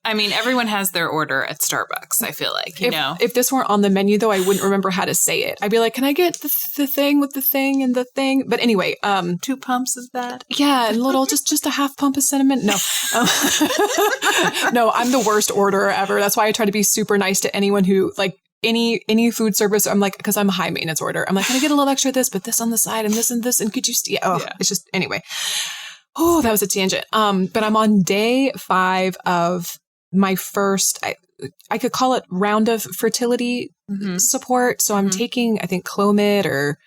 I mean, everyone has their order at Starbucks, I feel like, you know. If this weren't on the menu, though, I wouldn't remember how to say it. I'd be like, can I get the thing with the thing and the thing? But anyway. 2 pumps of that? Yeah, and just a half pump of cinnamon. No. No, I'm the worst orderer ever. That's why I try to be super nice to anyone who, like, any food service. I'm like, because I'm a high maintenance order. I'm like, can I get a little extra of this, but this on the side and this, and could you it's just, anyway. Oh, that was a tangent. But I'm on day 5 of my first, I could call it round of fertility support. So I'm taking, I think, Clomid or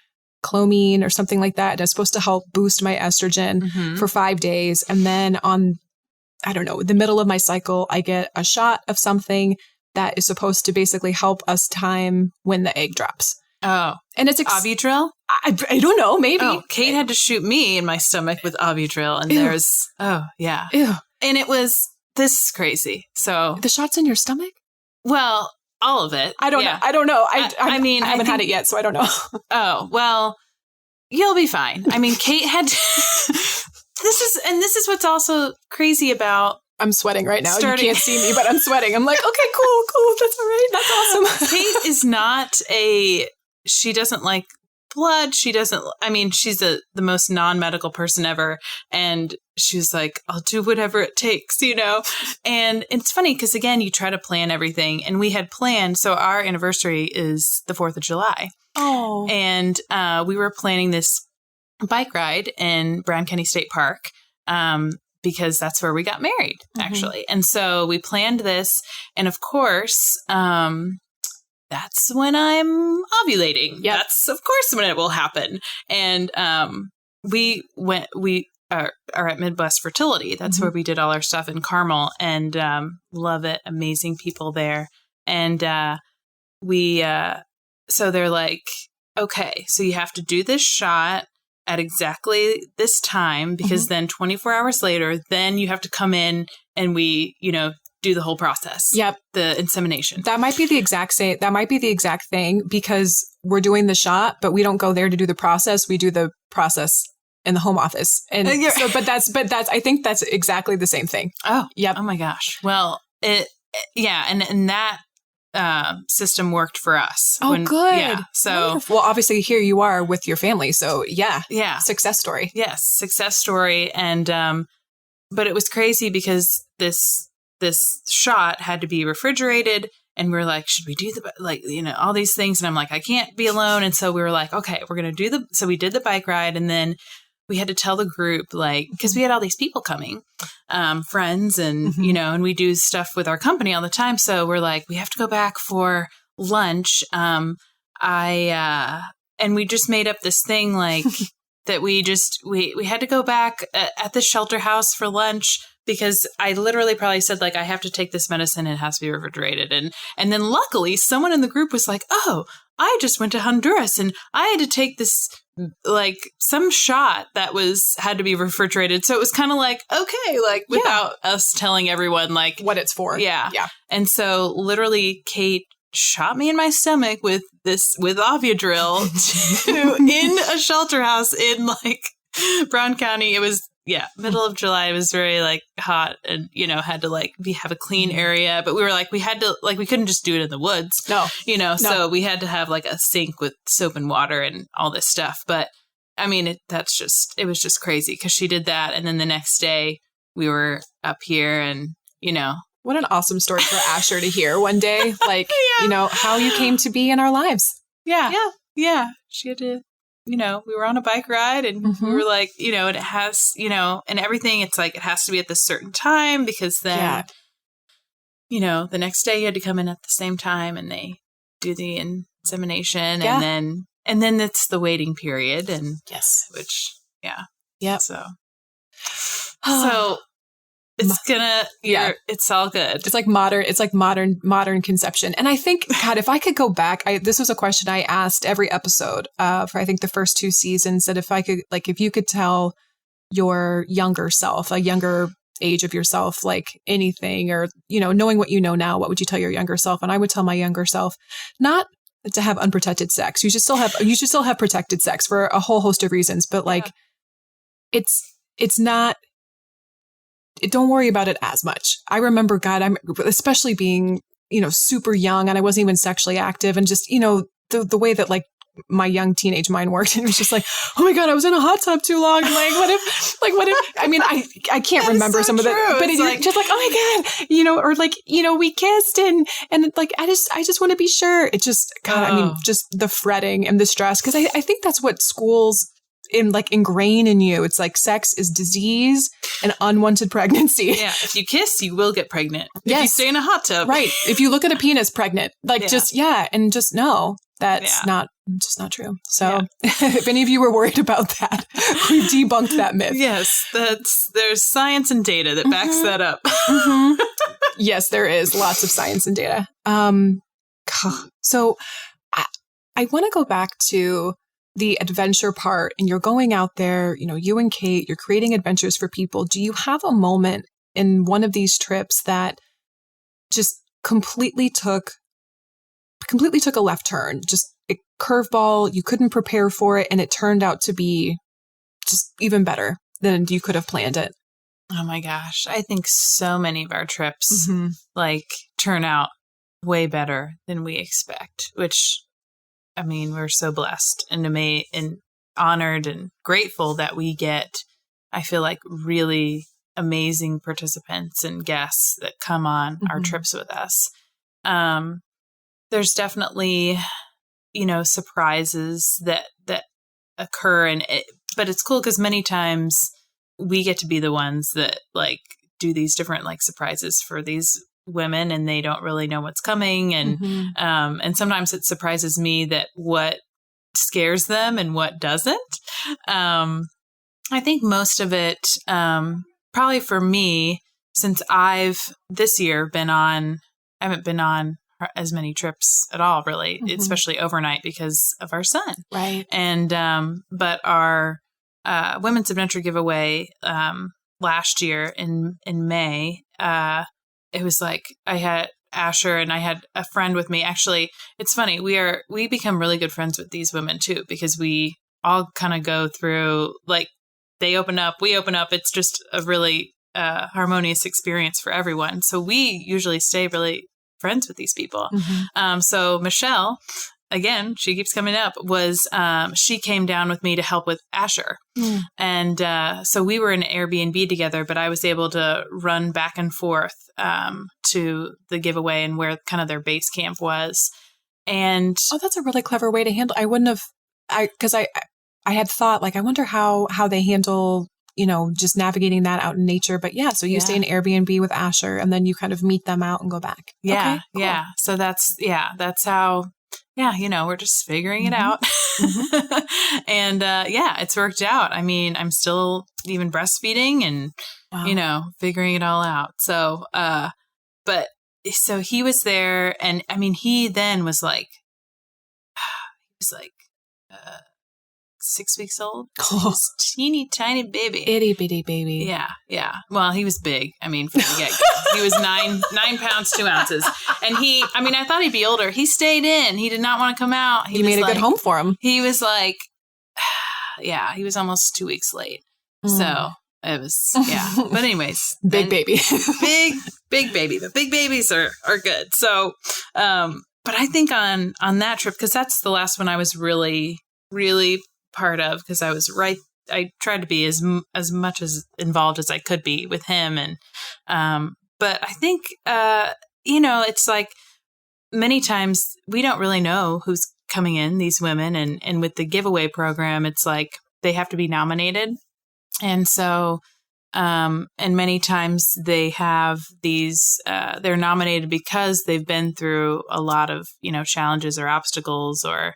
Clomine or something like that. And it's supposed to help boost my estrogen for 5 days. And then on, I don't know, the middle of my cycle, I get a shot of something that is supposed to basically help us time when the egg drops. Oh. And it's Avidril? I don't know, maybe. Oh, Kate had to shoot me in my stomach with Avidril, and there's Ew. And this is crazy. So the shot's in your stomach? Well, all of it. I don't know. I don't know. I mean, I haven't had it yet, so I don't know. Oh, well, you'll be fine. I mean, Kate had this is what's also crazy about I'm sweating right now. You can't see me, but I'm sweating. I'm like, okay, cool. That's all right. That's awesome. Kate is not she doesn't like blood. She's the most non-medical person ever. And she was like, I'll do whatever it takes, And it's funny because, again, you try to plan everything. And we had planned. So our anniversary is the 4th of July. Oh. And we were planning this bike ride in Brown County State Park because that's where we got married, actually. And so we planned this. And of course, that's when I'm ovulating. Yep. That's, of course, when it will happen. And we are at Midwest Fertility. That's where we did all our stuff in Carmel, and love it. Amazing people there. And so they're like, okay, so you have to do this shot at exactly this time, because then 24 hours later, then you have to come in and we, do the whole process. Yep. The insemination. That might be the exact same. That might be the exact thing, because we're doing the shot, but we don't go there to do the process. We do the process in the home office. And so, but that's, I think that's exactly the same thing. Oh, yep. Oh my gosh. Well, And that system worked for us. Oh, good. Yeah. So, wonderful. Well, obviously here you are with your family. So yeah. Success story. Yes. Success story. And, but it was crazy because this shot had to be refrigerated, and we were like, should we do all these things? And I'm like, I can't be alone. And so we were like, okay, we're going to do so we did the bike ride, and then we had to tell the group, because we had all these people coming, friends, and, and we do stuff with our company all the time. So we're like, we have to go back for lunch. And we just made up this thing that we had to go back at the shelter house for lunch, because I literally probably said, I have to take this medicine and it has to be refrigerated. And then luckily someone in the group was like, oh, I just went to Honduras and I had to take this, some shot that had to be refrigerated. So it was kind of okay, without us telling everyone, what it's for. Yeah. Yeah. And so literally Kate shot me in my stomach with Ovidril in a shelter house in Brown County. It was, middle of July. It was very hot, and, had to have a clean area, but we were we had to, we couldn't just do it in the woods. No. So we had to have a sink with soap and water and all this stuff. But I mean, it was just crazy, because she did that. And then the next day we were up here, and, what an awesome story for Asher to hear one day, how you came to be in our lives. Yeah. Yeah. Yeah. She had to, we were on a bike ride, and we were and it has, and everything. It's it has to be at this certain time, because then, the next day you had to come in at the same time, and they do the insemination, and then it's the waiting period, and so it's it's all good. It's modern conception. And I think, God, if I could go back, this was a question I asked every episode for, I think, the first 2 seasons, that if I could, if you could tell your younger self, a younger age of yourself, anything, or, knowing what you know now, what would you tell your younger self? And I would tell my younger self, not to have unprotected sex. You should still have protected sex for a whole host of reasons, but it's not, don't worry about it as much. I remember, God, I'm especially being, super young, and I wasn't even sexually active, and just, the way that my young teenage mind worked, and it was just oh my God, I was in a hot tub too long. And what if, I mean, I can't remember some of that, but it's just oh my God, or we kissed and I just want to be sure. It just, God, I mean, just the fretting and the stress. Cause I think that's what schools ingrain in you. It's sex is disease and unwanted pregnancy. Yeah. If you kiss, you will get pregnant. If you stay in a hot tub. Right. If you look at a penis, pregnant. And just know that's just not true. So if any of you were worried about that, we've debunked that myth. Yes. There's science and data that backs that up. Yes, there is lots of science and data. So I want to go back to the adventure part, and you're going out there, you and Kate, you're creating adventures for people. Do you have a moment in one of these trips that just completely took a left turn, just a curveball, you couldn't prepare for it, and it turned out to be just even better than you could have planned it? Oh my gosh. I think so many of our trips Mm-hmm. like turn out way better than we expect, which I mean, we're so blessed and amazed and honored and grateful that we get, I feel like, really amazing participants and guests that come on our trips with us. There's definitely, surprises that occur, but it's cool because many times we get to be the ones that like do these different like surprises for these women, and they don't really know what's coming, and sometimes it surprises me that what scares them and what doesn't. I think most of it, probably for me, since I've this year I haven't been on as many trips at all, really, especially overnight because of our son. Right. And, but our Women's Adventure giveaway last year in May, it was like I had Asher and I had a friend with me. Actually, it's funny. We become really good friends with these women too, because we all kind of go through, like, they open up, we open up. It's just a really harmonious experience for everyone. So we usually stay really friends with these people. So Michelle, again, she keeps coming up, she came down with me to help with Asher. And so we were in an Airbnb together, but I was able to run back and forth to the giveaway and where kind of their base camp was. And that's a really clever way to handle. I wouldn't have, because I had thought, like, I wonder how they handle, just navigating that out in nature. But yeah, so you stay in Airbnb with Asher and then you kind of meet them out and go back. Yeah. Okay, cool. Yeah. So that's how, we're just figuring it out. And it's worked out. I mean, I'm still even breastfeeding and, figuring it all out. So, so he was there, and I mean, he then was like, 6 weeks old. He's teeny tiny baby. Itty bitty baby. Yeah. Yeah. Well, he was big. I mean, from the get-go. He was 9 pounds, 2 ounces. And I thought he'd be older. He stayed in. He did not want to come out. You made a good home for him. He was like, he was almost 2 weeks late. So it was, But anyways. Big baby. big baby. But big babies are good. So, but I think on that trip, because that's the last one I was really, really part of, because I tried to be as much as involved as I could be with him. And, but I think, it's like many times we don't really know who's coming in, these women. And with the giveaway program, it's like they have to be nominated. And so, and many times they have these, they're nominated because they've been through a lot of, challenges or obstacles, or,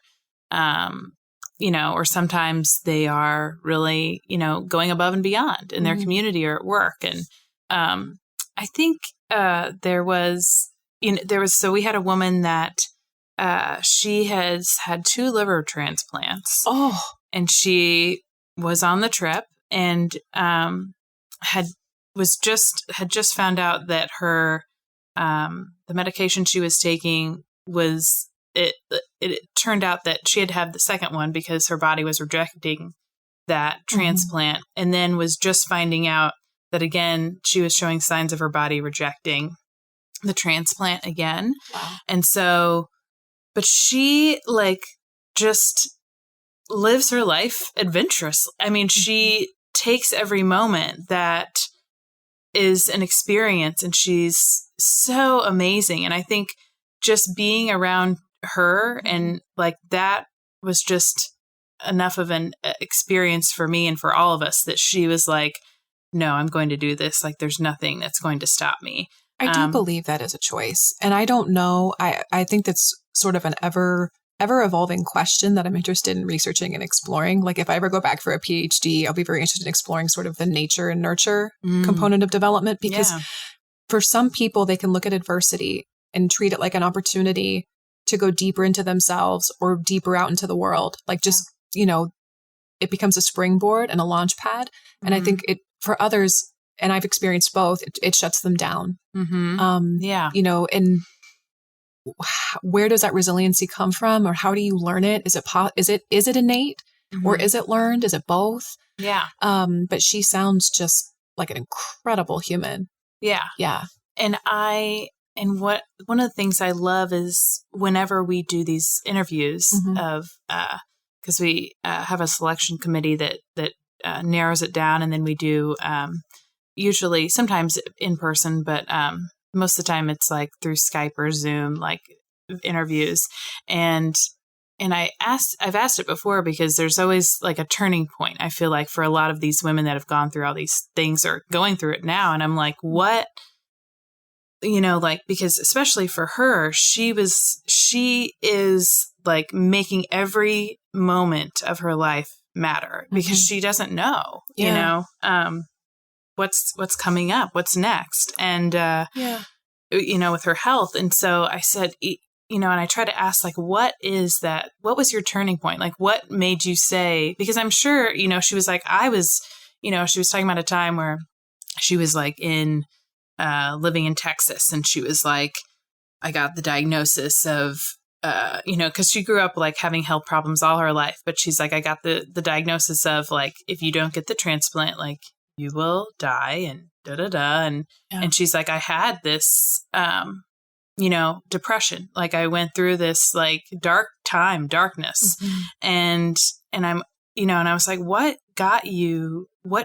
or sometimes they are really, going above and beyond in their community or at work. And I think so we had a woman that she has had 2 liver transplants. Oh. And she was on the trip and had just found out that her the medication she was taking was it turned out that she had to have the second one because her body was rejecting that transplant, and then was just finding out that again she was showing signs of her body rejecting the transplant again. Wow. And so, but she just lives her life adventurously. I mean, she takes every moment that is an experience, and she's so amazing. And I think just being around her and that was just enough of an experience for me and for all of us that she was like, no, I'm going to do this. Like, there's nothing that's going to stop me. I do believe that is a choice. And I don't know. I think that's sort of an ever evolving question that I'm interested in researching and exploring. Like, if I ever go back for a PhD, I'll be very interested in exploring sort of the nature and nurture component of development, because for some people, they can look at adversity and treat it like an opportunity to go deeper into themselves or deeper out into the world. Like, just, it becomes a springboard and a launch pad. And I think for others, and I've experienced both, it shuts them down. And where does that resiliency come from, or how do you learn it? Is it innate, or is it learned? Is it both? Yeah. But she sounds just like an incredible human. Yeah. Yeah. And one of the things I love is whenever we do these interviews of, because we have a selection committee that narrows it down, and then we do usually sometimes in person, but most of the time it's like through Skype or Zoom, like interviews. And I've asked it before because there's always like a turning point. I feel like for a lot of these women that have gone through all these things or going through it now. And I'm like, what, like, because especially for her, she is like making every moment of her life matter because she doesn't know, what's coming up, what's next. And, with her health. And so I said, and I try to ask, like, what was your turning point? Like, what made you say, because I'm sure, she was like, she was talking about a time where she was like in, living in Texas. And she was like, I got the diagnosis of, because she grew up like having health problems all her life. But she's like, I got the diagnosis of like, if you don't get the transplant, like you will die and da-da-da. And she's like, I had this, depression. Like I went through this like darkness. And I'm, and I was like, what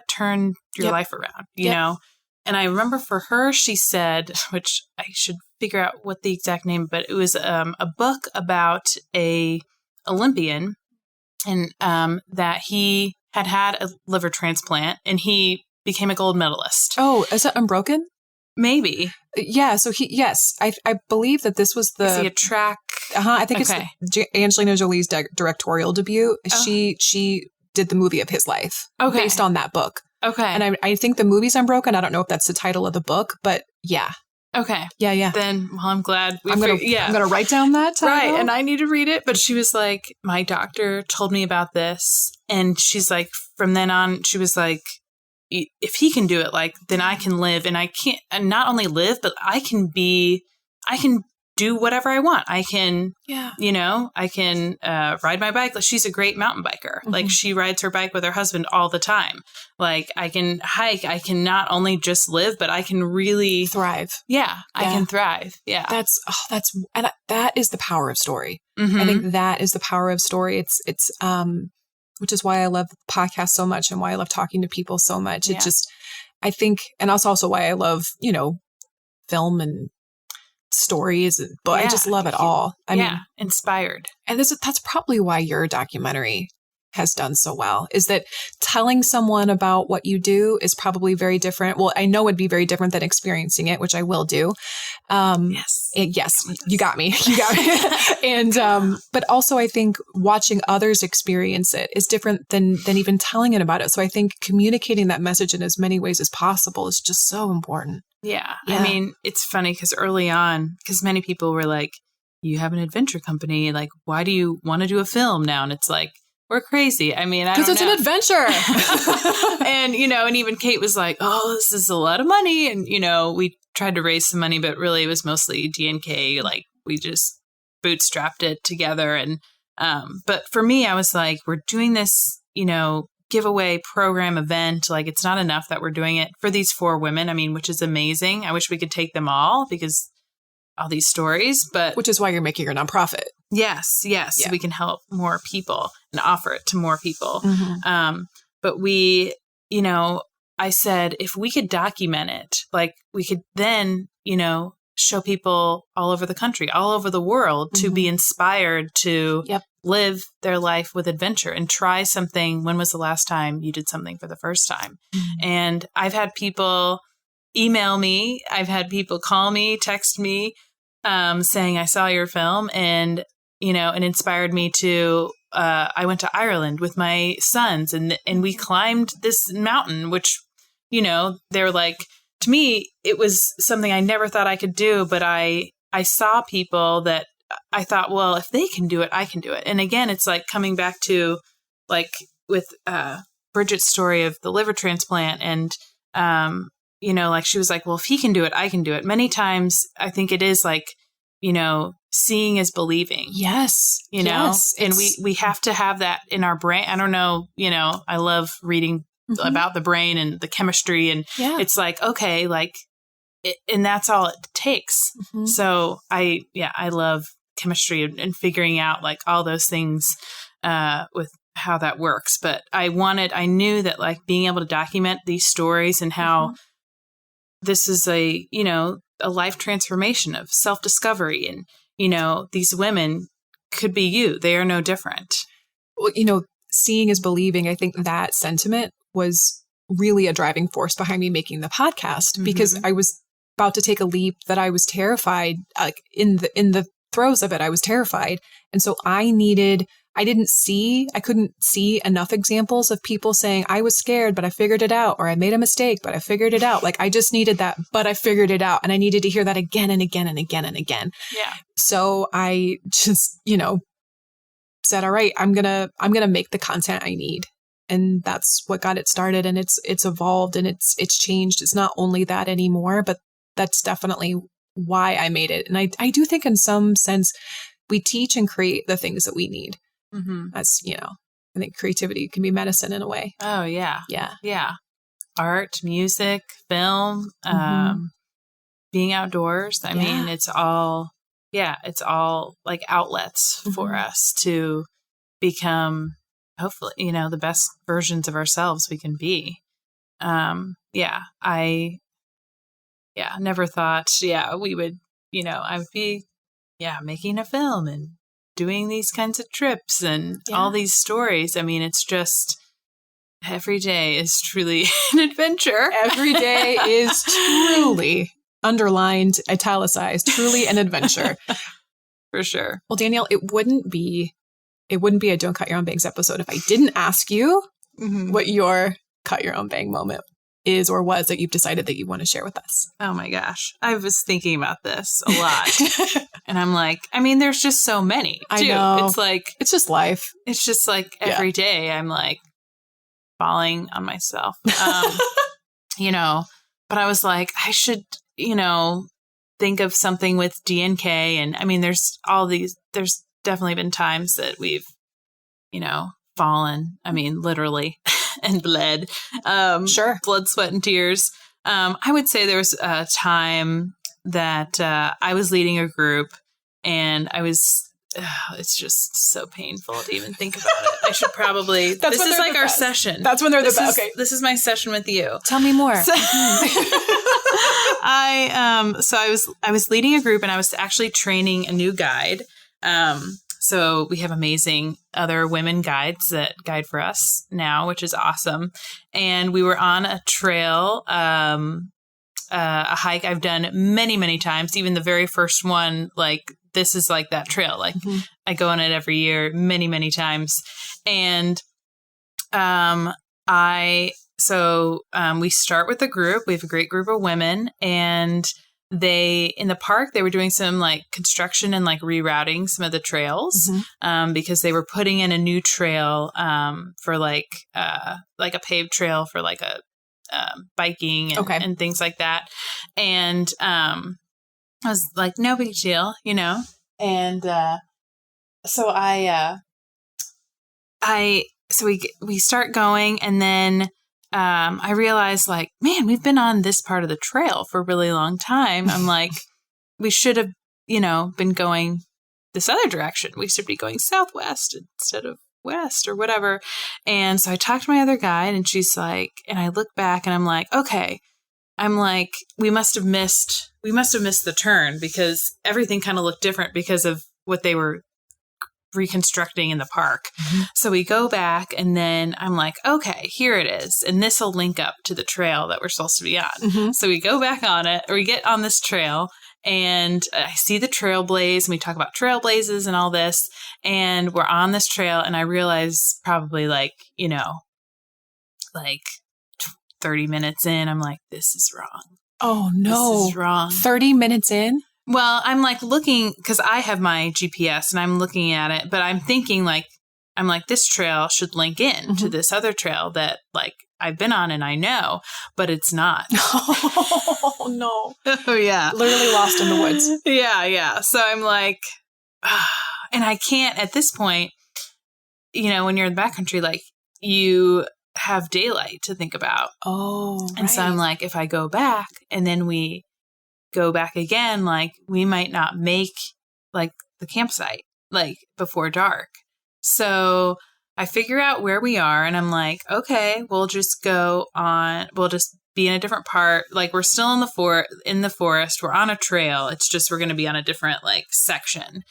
turned your life around, you know? And I remember for her, she said, which I should figure out what the exact name, but it was a book about a Olympian and that he had a liver transplant and he became a gold medalist. Oh, is that Unbroken? Maybe. Yeah. So I believe that this was Is he a track? I think it's Angelina Jolie's directorial debut. Oh. She did the movie of his life based on that book. Okay. And I think the movie's Unbroken. I don't know if that's the title of the book, but yeah. Okay. Yeah. Then, well, I'm glad. I'm going to write down that title. Right. And I need to read it. But she was like, my doctor told me about this. And she's like, from then on, she was like, if he can do it, like, then I can live. And I can't, and not only live, but I can do whatever I want. I can, I can ride my bike. Like, she's a great mountain biker. Mm-hmm. Like she rides her bike with her husband all the time. Like I can hike. I can not only just live, but I can really thrive. Yeah. I can thrive. Yeah. That is the power of story. Mm-hmm. I think that is the power of story. It's which is why I love the podcast so much and why I love talking to people so much. It just, I think, and that's also why I love, film and stories, but I just love it all. I mean, inspired. And that's probably why your documentary has done so well, is that telling someone about what you do is probably very different. Well, I know it'd be very different than experiencing it, which I will do. Yes, you got me. And, but also I think watching others experience it is different than even telling it about it. So I think communicating that message in as many ways as possible is just so important. Yeah. I mean, it's funny because early on, because many people were like, you have an adventure company. Like, why do you want to do a film now? And it's like, we're crazy. I mean, because it's an adventure. And, and even Kate was like, oh, this is a lot of money. And, we tried to raise some money, but really it was mostly DNK. Like we just bootstrapped it together. And, but for me, I was like, we're doing this, giveaway program event. Like it's not enough that we're doing it for these 4 women. I mean, which is amazing. I wish we could take them all because all these stories, but which is why you're making your nonprofit. Yes. Yeah. So we can help more people and offer it to more people. Mm-hmm. But we, I said, if we could document it, like we could then, show people all over the country, all over the world to be inspired to live their life with adventure and try something. When was the last time you did something for the first time? Mm-hmm. And I've had people email me. I've had people call me, text me, saying, I saw your film and, it inspired me to, I went to Ireland with my sons and we climbed this mountain, which, they're like, to me, it was something I never thought I could do, but I saw people that I thought, well, if they can do it, I can do it. And again, it's like coming back to like with Bridget's story of the liver transplant and, like she was like, well, if he can do it, I can do it. Many times I think it is like, seeing is believing. Yes. And we have to have that in our brain. I don't know, I love reading about the brain and the chemistry. And it's like, okay, like, and that's all it takes. So I love chemistry and figuring out like all those things with how that works. But I knew that like being able to document these stories and how this is a life transformation of self-discovery. And, these women could be you. They are no different. Well, seeing is believing. I think that sentiment was really a driving force behind me making the podcast, because I was about to take a leap that I was terrified, like in the throes of it, I was terrified. And so I couldn't see enough examples of people saying, I was scared, but I figured it out, or I made a mistake, but I figured it out. Like I just needed that, but I figured it out. And I needed to hear that again and again and again and again. Yeah. So I just, said, all right, I'm going to make the content I need. And that's what got it started. And it's evolved and it's changed. It's not only that anymore, but that's definitely why I made it. And I do think in some sense we teach and create the things that we need. As I think creativity can be medicine in a way. Oh yeah. Yeah. Yeah. Art, music, film, being outdoors. I mean, it's all like outlets for us to become, hopefully, the best versions of ourselves we can be. I never thought, we would, I would be, making a film and doing these kinds of trips and all these stories. I mean, it's just every day is truly an adventure. Every day is truly underlined, italicized, truly an adventure. For sure. Well, Danielle, it wouldn't be a Don't Cut Your Own Bangs episode if I didn't ask you what your cut your own bang moment is or was that you've decided that you want to share with us. Oh my gosh. I was thinking about this a lot. And I'm like, I mean, there's just so many. I know. It's like, it's just life. It's just like every day I'm like falling on myself. But I was like, I should, think of something with DNK. And I mean, there's definitely been times that we've, fallen. I mean, literally and bled. Sure. Blood, sweat, and tears. I would say there was a time that I was leading a group and I was, it's just so painful to even think about it. I should probably, this is like our session. That's when they're the best. Okay. This is my session with you. Tell me more. So, I was leading a group and I was actually training a new guide. So we have amazing other women guides that guide for us now, which is awesome. And we were on a trail, a hike I've done many, many times. Even the very first one, like this is like that trail. Like I go on it every year, many, many times. And we start with a group. We have a great group of women, and in the park, they were doing some like construction and like rerouting some of the trails, because they were putting in a new trail, for like a paved trail for like a, biking and things like that. And, I was like, no big deal, and, so we start going, and then, I realized like, man, we've been on this part of the trail for a really long time. I'm like, we should have, been going this other direction. We should be going southwest instead of west or whatever. And so I talked to my other guide and she's like, and I look back and I'm like, okay, we must have missed the turn because everything kind of looked different because of what they were reconstructing in the park. So we go back and then I'm like, okay, here it is. And this will link up to the trail that we're supposed to be on. So we go back on it, or we get on this trail, and I see the trailblaze, and we talk about trailblazes and all this, and we're on this trail, and I realize probably like 30 minutes in, I'm like, this is wrong. Oh no. This is wrong. 30 minutes in? Well, I'm like looking, because I have my GPS and I'm looking at it, but I'm thinking like, this trail should link in to this other trail that like I've been on and I know, but it's not. Oh no. Oh yeah. Literally lost in the woods. Yeah. So I'm like, and I can't at this point, when you're in the backcountry, like you have daylight to think about. Oh, right. And so I'm like, if I go back and then we go back again, like we might not make like the campsite like before dark. So I figure out where we are and I'm like, okay, we'll just be in a different part. Like we're still in the forest. We're on a trail. It's just, we're going to be on a different like section.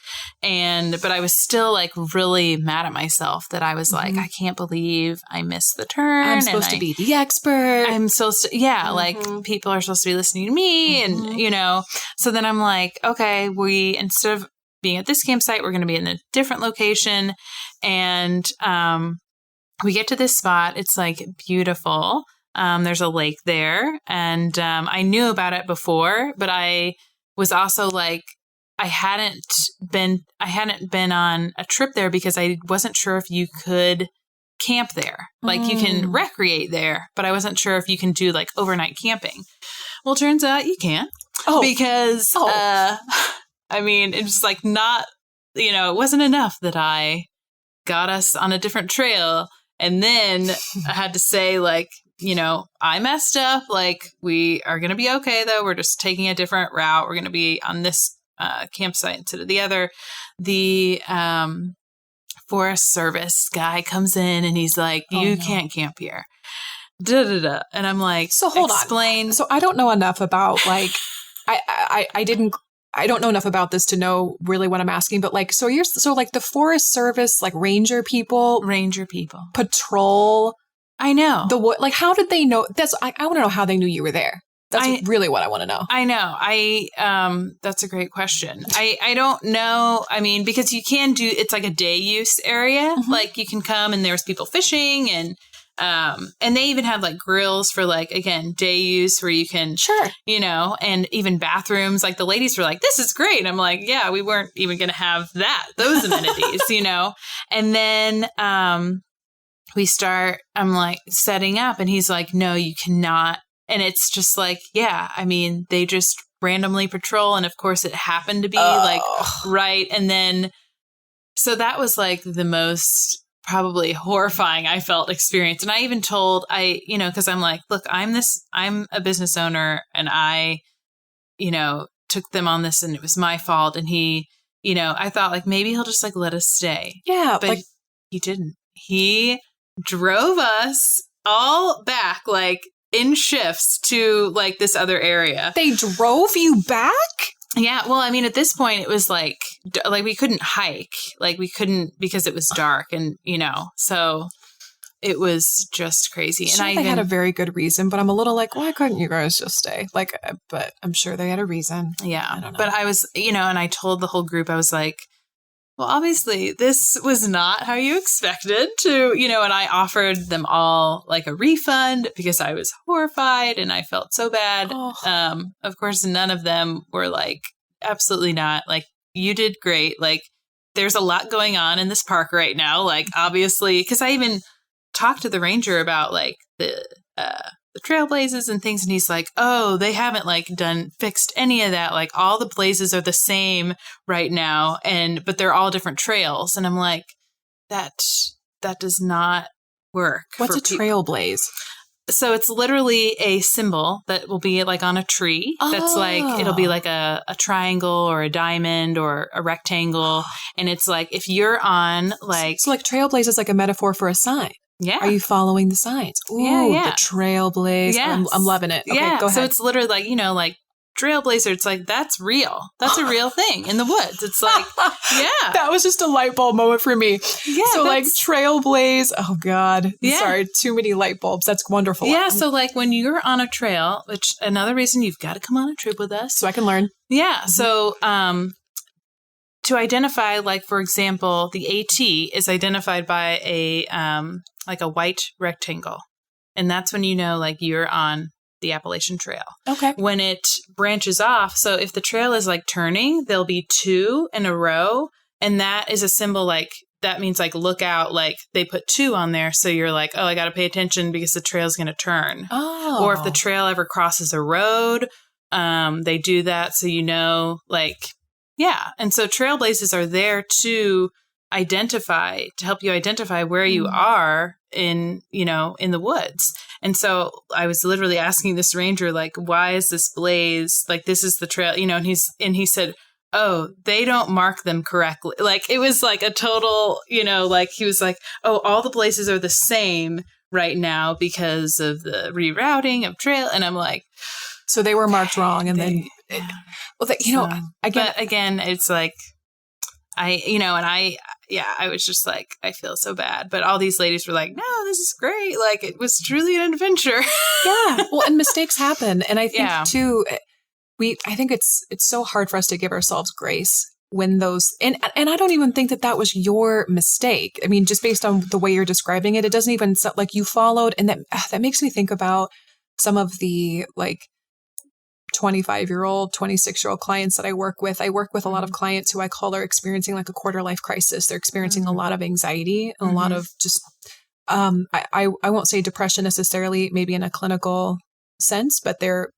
But I was still like really mad at myself that I was like, I can't believe I missed the turn. I'm supposed to be the expert. I'm supposed to, like people are supposed to be listening to me and, so then I'm like, okay, instead of being at this campsite, we're going to be in a different location. And, we get to this spot. It's like beautiful. There's a lake there and, I knew about it before, but I was also like, I hadn't been on a trip there because I wasn't sure if you could camp there. Like you can recreate there, but I wasn't sure if you can do like overnight camping. Well, turns out you can because, I mean, it's like not, it wasn't enough that I got us on a different trail. And then I had to say like, I messed up. Like we are going to be okay though. We're just taking a different route. We're going to be on this campsite instead of the other. The Forest Service guy comes in and he's like, you can't camp here. And I'm like, so hold on. So I don't know enough about like, I don't know enough about this to know really what I'm asking, but like, so like the Forest Service, like ranger people patrol. I know like, how did they know? I want to know how they knew you were there. That's really what I want to know. I know. That's a great question. I don't know. I mean, because you can it's like a day use area. Like you can come and there's people fishing and they even have like grills for like, again, day use where you can, and even bathrooms. Like the ladies were like, this is great. I'm like, yeah, we weren't even going to have those amenities, and then, I'm like setting up and he's like, no, you cannot. And it's just like, yeah, I mean, they just randomly patrol. And of course it happened to be like, right. And then, so that was like the most probably horrifying I felt experience. And I even told cause I'm like, look, I'm a business owner and I, took them on this and it was my fault. And he, I thought like, maybe he'll just like let us stay. Yeah. But like, he didn't. He drove us all back, like in shifts to like this other area. They drove you back? Yeah. Well, I mean, at this point it was like we couldn't hike, like we couldn't because it was dark and, so it was just crazy. Sure, and they had a very good reason, but I'm a little like, why couldn't you guys just stay? Like, but I'm sure they had a reason. Yeah. I don't know. But I was, and I told the whole group, I was like, well, obviously this was not how you expected to, and I offered them all like a refund because I was horrified and I felt so bad. Oh. Of course, none of them were like, absolutely not. Like, you did great. Like, there's a lot going on in this park right now. Like, obviously, because I even talked to the ranger about like the trailblazes and things. And he's like, oh, they haven't like fixed any of that. Like all the blazes are the same right now. But they're all different trails. And I'm like, that does not work. What's a trailblaze? So it's literally a symbol that will be like on a tree. That's like, it'll be like a triangle or a diamond or a rectangle. And it's like, if you're on like... So like trailblaze is like a metaphor for a sign. Yeah. Are you following the signs? Ooh, yeah. The trailblaze. Yes. I'm loving it. Okay, go ahead. So it's literally like, like trailblazer. It's like, that's real. That's a real thing in the woods. It's like, yeah. That was just a light bulb moment for me. Yeah. So like trailblaze. Oh God. Yeah. Sorry. Too many light bulbs. That's wonderful. Yeah. So like when you're on a trail, which another reason you've got to come on a trip with us. So I can learn. Yeah. Mm-hmm. So, to identify, like, for example, the AT is identified by a white rectangle. And that's when like you're on the Appalachian Trail. Okay. When it branches off, so if the trail is like turning, there'll be 2 in a row. And that is a symbol like, that means like look out, like they put 2 on there. So you're like, oh, I got to pay attention because the trail's going to turn. Oh. Or if the trail ever crosses a road, they do that. So like, yeah. And so trailblazes are there to help you identify where you are in the woods. And so I was literally asking this ranger, like, why is this blaze? Like, this is the trail, and he said, oh, they don't mark them correctly. Like, it was like a total, like he was like, oh, all the blazes are the same right now because of the rerouting of trail. And I'm like, so they were marked wrong. And again, it's like, I was just like, I feel so bad. But all these ladies were like, no, this is great. Like, it was truly an adventure. Yeah. Well, and mistakes happen. And I think too, I think it's so hard for us to give ourselves grace when those, and I don't even think that was your mistake. I mean, just based on the way you're describing it, it doesn't even sound like you followed. And that makes me think about some of the like 25-year-old, 26-year-old clients that I work with. I work with a lot of clients who I call are experiencing like a quarter life crisis. They're experiencing a lot of anxiety and a lot of just, I won't say depression necessarily, maybe in a clinical sense, but they're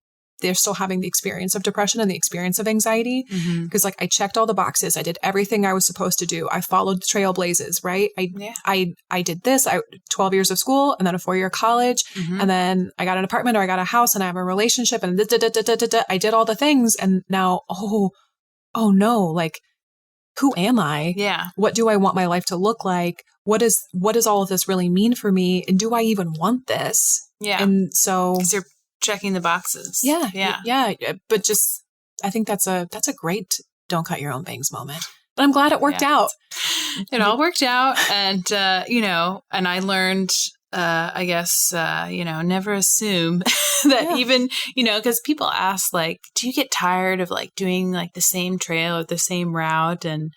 still having the experience of depression and the experience of anxiety. Because like I checked all the boxes. I did everything I was supposed to do. I followed the trailblazes, right? I did this. 12 years of school and then a 4-year college. And then I got an apartment or I got a house and I have a relationship and I did all the things. And now, oh no, like, who am I? Yeah. What do I want my life to look like? What does all of this really mean for me? And do I even want this? Yeah. And so checking the boxes. Yeah. But just, I think that's a great don't cut your own bangs moment. But I'm glad it worked out. It all worked out. And, and I learned, I guess, never assume that even, because people ask like, do you get tired of like doing like the same trail or the same route? And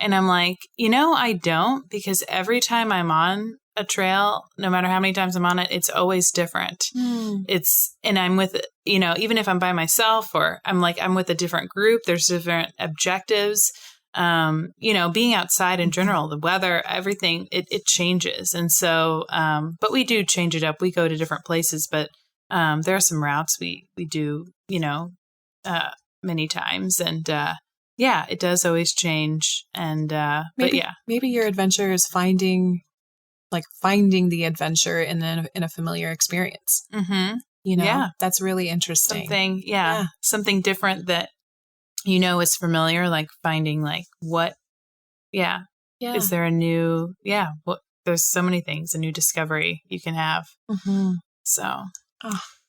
I'm like, I don't, because every time I'm on a trail, no matter how many times I'm on it, it's always different. And I'm with, even if I'm by myself or I'm with a different group, there's different objectives. Being outside in general, the weather, everything, it changes. And so, but we do change it up. We go to different places, but there are some routes we do, many times. And it does always change. And maybe your adventure is finding the adventure in a familiar experience. That's really interesting. Something different that is familiar, like finding like what is there a new there's so many things, a new discovery you can have. So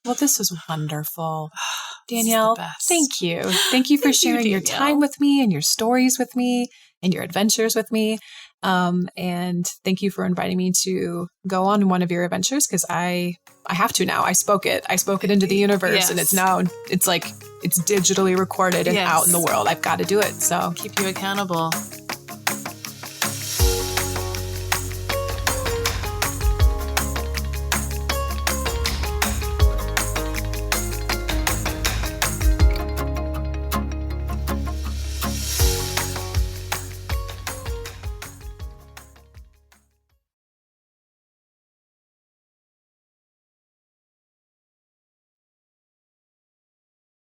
well, this was wonderful. Danielle, thank you for sharing your time with me and your stories with me and your adventures with me. And thank you for inviting me to go on one of your adventures, because I have to now. I spoke it into the universe, and it's digitally recorded and out in the world. I've got to do it. So keep you accountable.